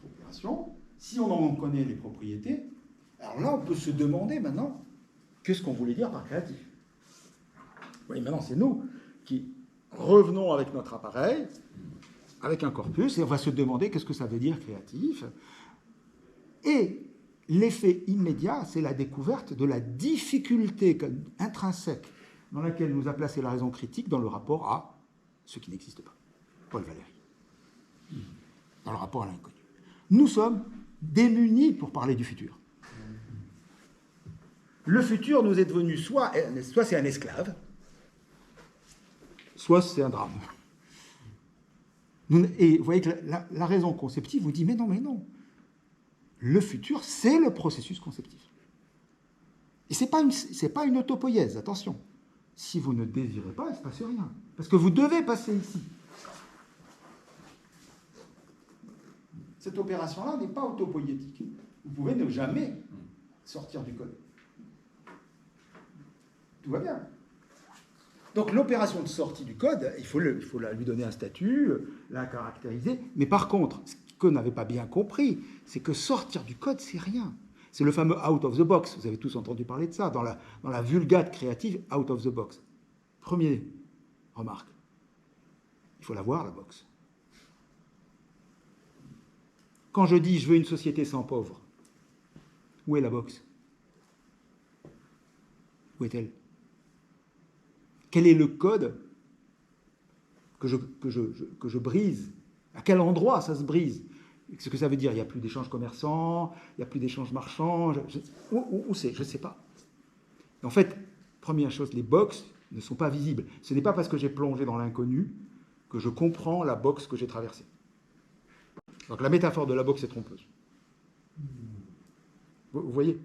opérations, si on en connaît les propriétés, alors là, on peut se demander maintenant Qu'est-ce qu'on voulait dire par créatif? Oui, maintenant, c'est nous qui revenons avec notre appareil, avec un corpus, et on va se demander qu'est-ce que ça veut dire créatif. Et l'effet immédiat, c'est la découverte de la difficulté intrinsèque dans laquelle nous a placé la raison critique dans le rapport à ce qui n'existe pas. Paul Valéry. Dans le rapport à l'inconnu. Nous sommes démunis pour parler du futur. Le futur nous est devenu soit c'est un esclave, soit c'est un drame. Et vous voyez que la raison conceptive vous dit mais non. Le futur, c'est le processus conceptif. Et ce n'est pas une autopoïèse, attention. Si vous ne désirez pas, il ne se passe rien. Parce que vous devez passer ici. Cette opération-là n'est pas autopoïétique. Vous pouvez ne jamais sortir du code. Tout va bien. Donc l'opération de sortie du code, il faut lui donner un statut, la caractériser. Mais par contre, ce qu'on n'avait pas bien compris, c'est que sortir du code, c'est rien. C'est le fameux out of the box. Vous avez tous entendu parler de ça, dans la vulgate créative, out of the box. Première remarque, il faut la voir, la box. Quand je dis je veux une société sans pauvres, où est la box? Où est-elle? Quel est le code que je brise? À quel endroit ça se brise? Ce que ça veut dire, il n'y a plus d'échanges commerçants, il n'y a plus d'échanges marchands. Où c'est? Je ne sais pas. En fait, première chose, les box ne sont pas visibles. Ce n'est pas parce que j'ai plongé dans l'inconnu que je comprends la box que j'ai traversée. Donc la métaphore de la box est trompeuse. Vous voyez?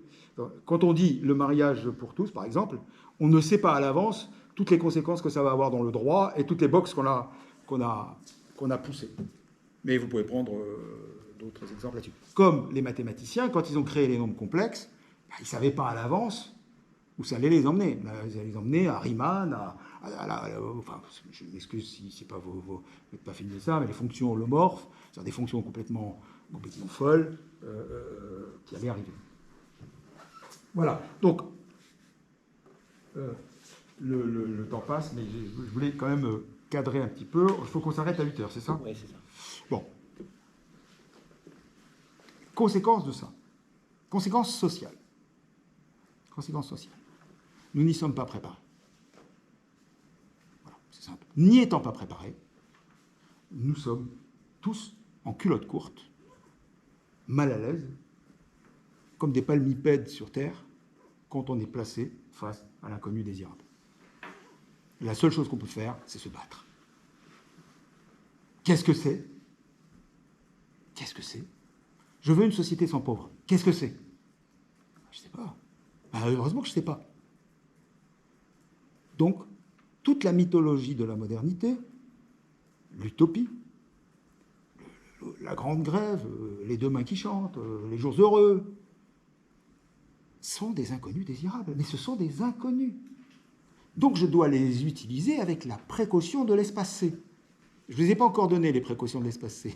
Quand on dit le mariage pour tous, par exemple, on ne sait pas à l'avance toutes les conséquences que ça va avoir dans le droit et toutes les boxes qu'on a poussées. Mais vous pouvez prendre d'autres exemples là-dessus. Comme les mathématiciens, quand ils ont créé les nombres complexes, ils ne savaient pas à l'avance où ça allait les emmener. Ils allaient les emmener à Riemann, enfin, je m'excuse si c'est pas vous n'êtes pas filmé ça, mais les fonctions holomorphes, c'est-à-dire des fonctions complètement folles qui allaient arriver. Voilà. Donc, le temps passe, mais je voulais quand même cadrer un petit peu. Il faut qu'on s'arrête à 8 heures, c'est ça?
Oui, c'est ça.
Bon. Conséquence de ça. Conséquence sociale. Conséquence sociale. Nous n'y sommes pas préparés. Voilà, c'est simple. N'y étant pas préparés, nous sommes tous en culotte courte, mal à l'aise, comme des palmipèdes sur Terre, quand on est placé face à l'inconnu désirable. La seule chose qu'on peut faire, c'est se battre. Qu'est-ce que c'est? Qu'est-ce que c'est? Je veux une société sans pauvres. Qu'est-ce que c'est? Je ne sais pas. Heureusement que je ne sais pas. Donc, toute la mythologie de la modernité, l'utopie, la grande grève, les deux mains qui chantent, les jours heureux, sont des inconnus désirables. Mais ce sont des inconnus. Donc je dois les utiliser avec la précaution de l'espace C. Je ne vous ai pas encore donné les précautions de l'espace C.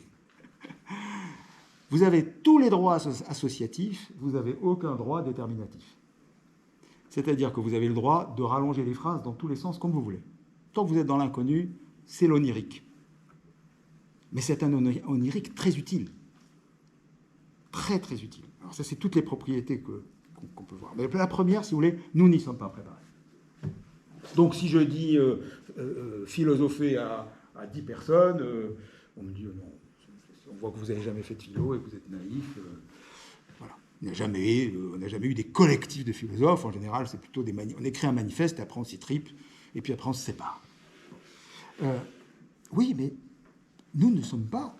Vous avez tous les droits associatifs, vous n'avez aucun droit déterminatif. C'est-à-dire que vous avez le droit de rallonger les phrases dans tous les sens comme vous voulez. Tant que vous êtes dans l'inconnu, c'est l'onirique. Mais c'est un onirique très utile. Très, très utile. Alors ça, c'est toutes les propriétés qu'on peut voir. Mais la première, si vous voulez, nous n'y sommes pas préparés. Donc si je dis philosopher à 10 personnes, on me dit non, on voit que vous n'avez jamais fait de philo et que vous êtes naïf. Voilà. On n'a jamais eu des collectifs de philosophes. En général, c'est plutôt on écrit un manifeste, et après on s'y triple, et puis après on se sépare. Oui, mais nous ne sommes pas.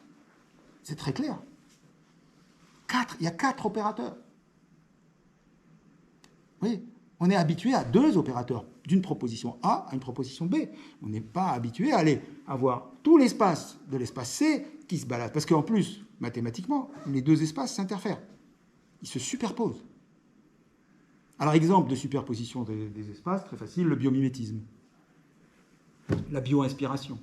C'est très clair. Il y a 4 opérateurs. Oui, on est habitué à 2 opérateurs, d'une proposition A à une proposition B. On n'est pas habitué à aller avoir tout l'espace de l'espace C qui se balade. Parce qu'en plus, mathématiquement, les 2 espaces s'interfèrent. Ils se superposent. Alors, exemple de superposition des espaces, très facile, le biomimétisme. La bio-inspiration.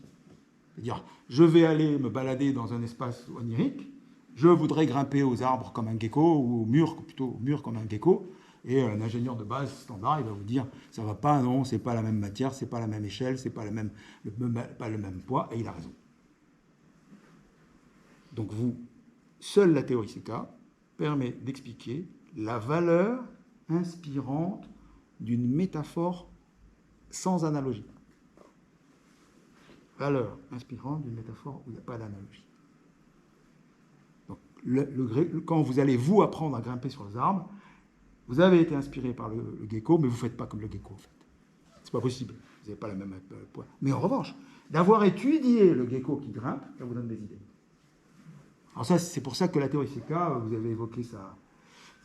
C'est-à-dire, je vais aller me balader dans un espace onirique, je voudrais grimper aux arbres comme un gecko, ou aux murs, plutôt aux murs comme un gecko. Et un ingénieur de base standard, il va vous dire, ça va pas, non, c'est pas la même matière, c'est pas la même échelle, c'est pas pas le même poids, et il a raison. Donc seule la théorie CK permet d'expliquer la valeur inspirante d'une métaphore sans analogie. Valeur inspirante d'une métaphore où il n'y a pas d'analogie. Donc, quand vous allez vous apprendre à grimper sur les arbres, vous avez été inspiré par le gecko, mais vous ne faites pas comme le gecko en fait. C'est pas possible. Vous n'avez pas la même poids. Mais en revanche, d'avoir étudié le gecko qui grimpe, ça vous donne des idées. Alors ça, c'est pour ça que la théorie CK, vous avez évoqué sa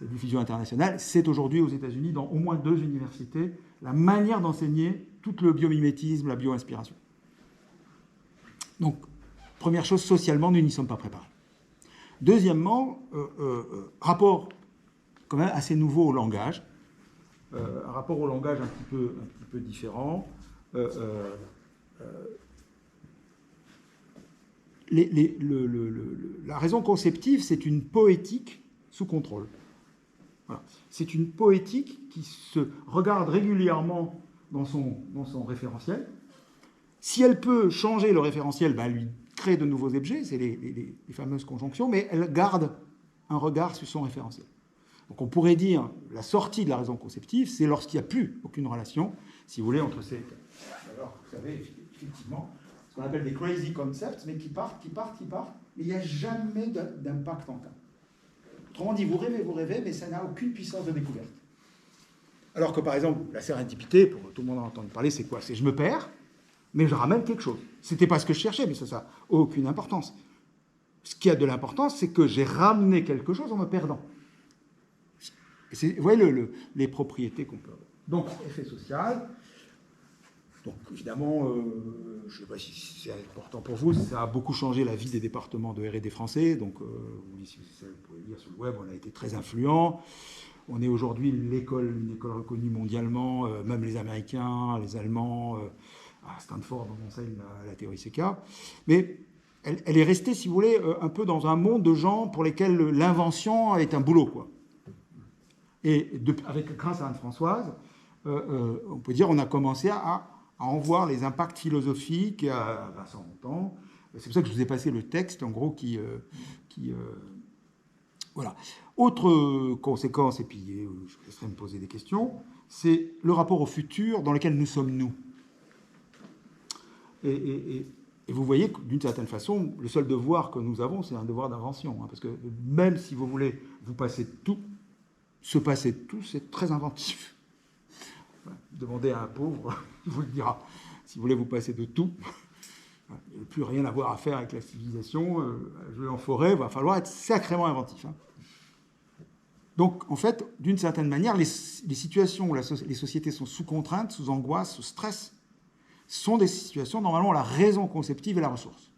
diffusion internationale, c'est aujourd'hui aux États-Unis, dans au moins 2 universités, la manière d'enseigner tout le biomimétisme, la bio-inspiration. Donc, première chose, socialement, nous n'y sommes pas préparés. Deuxièmement, rapport quand même assez nouveau au langage, un rapport au langage un petit peu différent. La raison conceptive, c'est une poétique sous contrôle. Voilà. C'est une poétique qui se regarde régulièrement dans son référentiel. Si elle peut changer le référentiel, ben elle lui crée de nouveaux objets, c'est les fameuses conjonctions, mais elle garde un regard sur son référentiel. Donc on pourrait dire la sortie de la raison conceptive, c'est lorsqu'il n'y a plus aucune relation, si vous voulez, entre ces... Alors, vous savez, effectivement, ce qu'on appelle des crazy concepts, mais qui partent, mais il n'y a jamais d'impact en cas. Autrement dit, vous rêvez, mais ça n'a aucune puissance de découverte. Alors que, par exemple, la sérendipité, pour tout le monde a entendu parler, c'est quoi? C'est je me perds, mais je ramène quelque chose. C'était pas ce que je cherchais, mais ça n'a aucune importance. Ce qui a de l'importance, c'est que j'ai ramené quelque chose en me perdant. Vous voyez les propriétés qu'on peut avoir. Donc, effet social. Donc, évidemment, je ne sais pas si c'est important pour vous, ça a beaucoup changé la vie des départements de R&D français. Donc, vous pouvez lire sur le web, on a été très influents. On est aujourd'hui une école reconnue mondialement, même les Américains, les Allemands, à Stanford, on enseigne la théorie CK. Mais elle est restée, si vous voulez, un peu dans un monde de gens pour lesquels l'invention est un boulot, quoi. Et grâce à Anne-Françoise, on peut dire qu'on a commencé à en voir les impacts philosophiques à Vincent Montan. C'est pour ça que je vous ai passé le texte, en gros, voilà. Autre conséquence, et puis je vous laisserai me poser des questions, c'est le rapport au futur dans lequel nous sommes nous. Et vous voyez que, d'une certaine façon, le seul devoir que nous avons, c'est un devoir d'invention. Parce que même si vous voulez vous passer de tout, se passer de tout, c'est très inventif. Demandez à un pauvre, il vous le dira. Si vous voulez vous passer de tout, il n'y a plus rien à voir à faire avec la civilisation, jouer en forêt, il va falloir être sacrément inventif. Donc, en fait, d'une certaine manière, les situations où les sociétés sont sous contrainte, sous angoisse, sous stress, sont des situations, normalement, la raison conceptive est la ressource.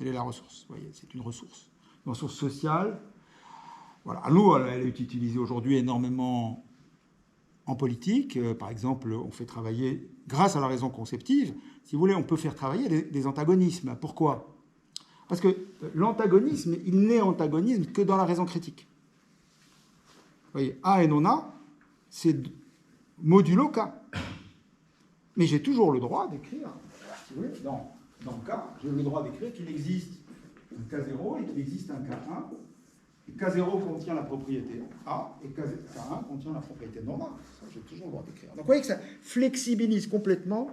Elle est la ressource, vous voyez, c'est une ressource. Une ressource sociale. Voilà. Nous, elle est utilisée aujourd'hui énormément en politique. Par exemple, on fait travailler, grâce à la raison conceptive, si vous voulez, on peut faire travailler des antagonismes. Pourquoi? Parce que l'antagonisme, il n'est antagonisme que dans la raison critique. Vous voyez, A et non A, c'est modulo K. Mais j'ai toujours le droit d'écrire, si vous voulez, dans K, j'ai le droit d'écrire qu'il existe un K0 et qu'il existe un K1. Et K0 contient la propriété A et K1 contient la propriété non A. Ça, j'ai toujours le droit d'écrire. Donc vous voyez que ça flexibilise complètement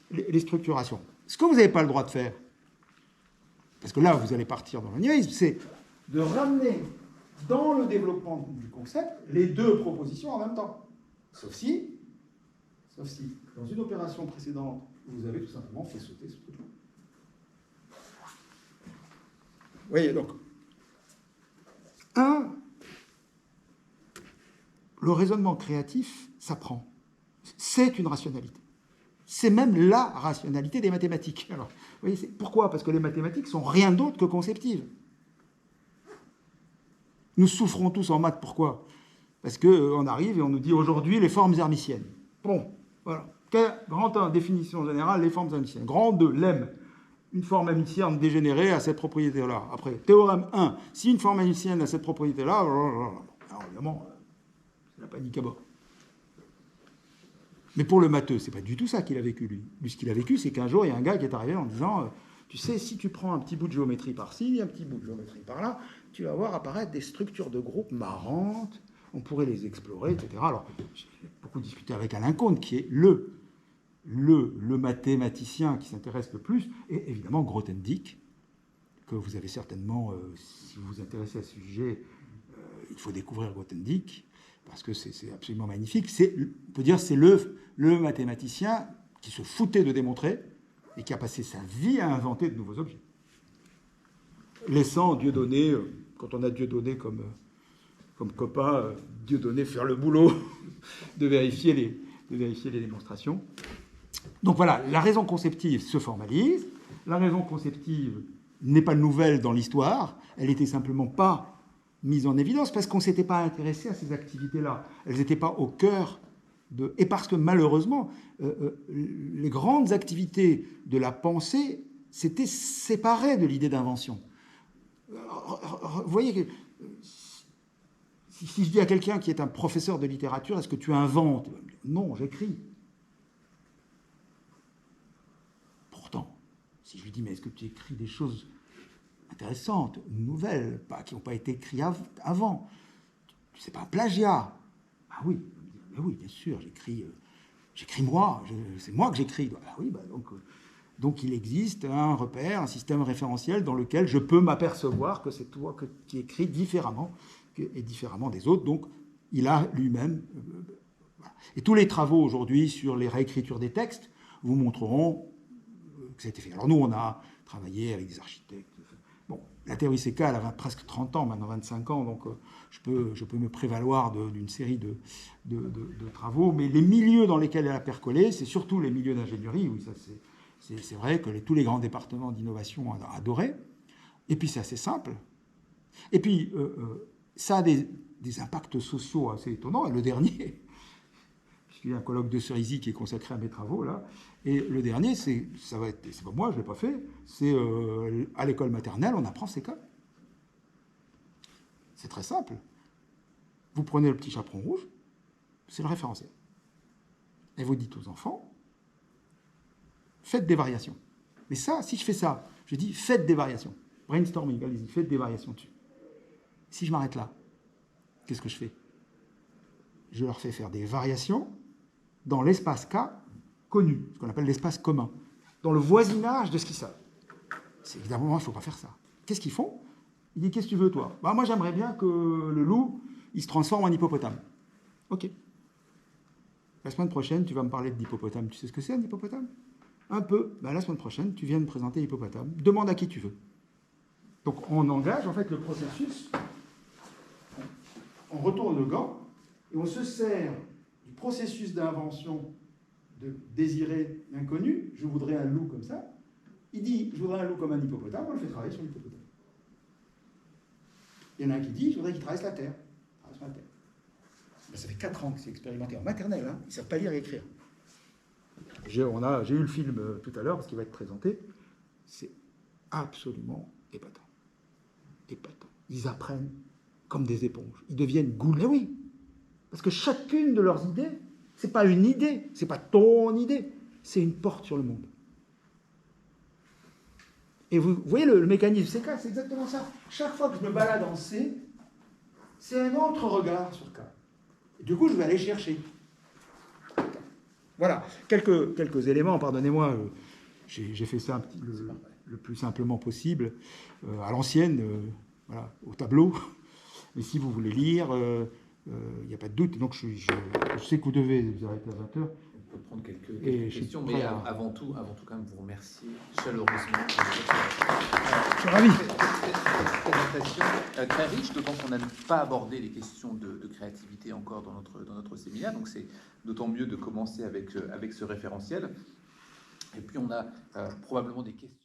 les structurations. Ce que vous n'avez pas le droit de faire, parce que là, vous allez partir dans le nihilisme, c'est de ramener dans le développement du concept les deux propositions en même temps. Sauf si, dans une opération précédente, vous avez tout simplement fait sauter ce truc-là. Vous voyez, donc, le raisonnement créatif s'apprend. C'est une rationalité. C'est même la rationalité des mathématiques. Alors, vous voyez, pourquoi? Parce que les mathématiques sont rien d'autre que conceptives. Nous souffrons tous en maths. Pourquoi? Parce qu'on arrive et on nous dit aujourd'hui les formes hermitiennes. Bon, voilà. Grand 1, définition générale, les formes hermitiennes. Grand 2, lemme. Une forme hermitienne dégénérée a cette propriété-là. Après, théorème 1, si une forme hermitienne a cette propriété-là, alors évidemment, c'est la panique à bord. Mais pour le matheux, c'est pas du tout ça qu'il a vécu, lui. Lui, ce qu'il a vécu, c'est qu'un jour, il y a un gars qui est arrivé en disant tu sais, si tu prends un petit bout de géométrie par-ci, un petit bout de géométrie par-là, tu vas voir apparaître des structures de groupe marrantes, on pourrait les explorer, etc. Alors, j'ai beaucoup discuté avec Alain Conte, qui est le mathématicien qui s'intéresse le plus, et évidemment Grothendieck, que vous avez certainement, si vous vous intéressez à ce sujet, il faut découvrir Grothendieck, parce que c'est absolument magnifique. On peut dire que c'est le mathématicien qui se foutait de démontrer et qui a passé sa vie à inventer de nouveaux objets. Laissant Dieudonné, quand on a Dieudonné comme copain, Dieudonné faire le boulot de vérifier les démonstrations. Donc voilà, la raison conceptive se formalise. La raison conceptive n'est pas nouvelle dans l'histoire. Elle n'était simplement pas mise en évidence parce qu'on ne s'était pas intéressé à ces activités-là. Elles n'étaient pas au cœur de... Et parce que malheureusement, les grandes activités de la pensée s'étaient séparées de l'idée d'invention. Vous voyez que si je dis à quelqu'un qui est un professeur de littérature, est-ce que tu inventes? Non, j'écris. Pourtant, si je lui dis, mais est-ce que tu écris des choses intéressantes, nouvelles, qui n'ont pas été écrites avant? C'est pas un plagiat. Ah oui, mais oui, bien sûr, j'écris moi, c'est moi que j'écris. Ah oui, donc il existe un repère, un système référentiel dans lequel je peux m'apercevoir que c'est toi qui écris différemment et différemment des autres. Donc il a lui-même... voilà. Et tous les travaux aujourd'hui sur les réécritures des textes vous montreront que ça a été fait. Alors nous, on a travaillé avec des architectes. Bon, la théorie CK, elle a presque 30 ans, maintenant 25 ans, donc je peux me prévaloir d'une série de travaux. Mais les milieux dans lesquels elle a percolé, c'est surtout les milieux d'ingénierie. Oui, ça c'est vrai que tous les grands départements d'innovation ont adoré. Et puis c'est assez simple. Et puis ça a des impacts sociaux assez étonnants. Et le dernier, puisqu'il y a un colloque de Cerisy qui est consacré à mes travaux là, et le dernier, c'est pas moi, je l'ai pas fait, c'est à l'école maternelle, on apprend CK. C'est très simple. Vous prenez le petit chaperon rouge, c'est le référentiel. Et vous dites aux enfants, faites des variations. Mais ça, si je fais ça, je dis faites des variations. Brainstorming, allez-y, faites des variations dessus. Si je m'arrête là, qu'est-ce que je fais? Je leur fais faire des variations dans l'espace K connu, ce qu'on appelle l'espace commun, dans le voisinage de ce qu'ils savent. C'est évidemment, il ne faut pas faire ça. Qu'est-ce qu'ils font? Ils disent, qu'est-ce que tu veux, toi? Moi, j'aimerais bien que le loup, il se transforme en hippopotame. Ok. La semaine prochaine, tu vas me parler d'hippopotame. Tu sais ce que c'est, un hippopotame? Un peu. La semaine prochaine, tu viens me présenter l'hippopotame. Demande à qui tu veux. Donc, on engage, en fait, le processus. On retourne le gant et on se sert du processus d'invention de désirer l'inconnu. Je voudrais un loup comme ça. Il dit, je voudrais un loup comme un hippopotame. On le fait travailler sur l'hippopotame. Il y en a un qui dit, je voudrais qu'il traverse la Terre. Ça fait 4 ans que c'est expérimenté en maternelle. Hein. Ils ne savent pas lire et écrire. J'ai eu le film tout à l'heure, parce qu'il va être présenté. C'est absolument épatant. Épatant. Ils apprennent comme des éponges. Ils deviennent goulés. Oui, parce que chacune de leurs idées, c'est pas une idée, c'est pas ton idée, c'est une porte sur le monde. Et vous voyez le mécanisme CK, c'est exactement ça. Chaque fois que je me balade en C, c'est un autre regard sur K. Et du coup, je vais aller chercher. Voilà, quelques éléments, pardonnez-moi, j'ai fait ça le plus simplement possible, à l'ancienne, voilà, au tableau. Mais si vous voulez lire, il n'y a pas de doute. Donc je sais que vous devez vous arrêter à 20h.
On peut prendre quelques questions, mais avant tout, quand même, vous remercier chaleureusement.
Je suis ravi.
Cette présentation très riche, d'autant qu'on n'a pas abordé les questions de créativité encore dans notre séminaire. Donc c'est d'autant mieux de commencer avec ce référentiel. Et puis on a probablement des questions.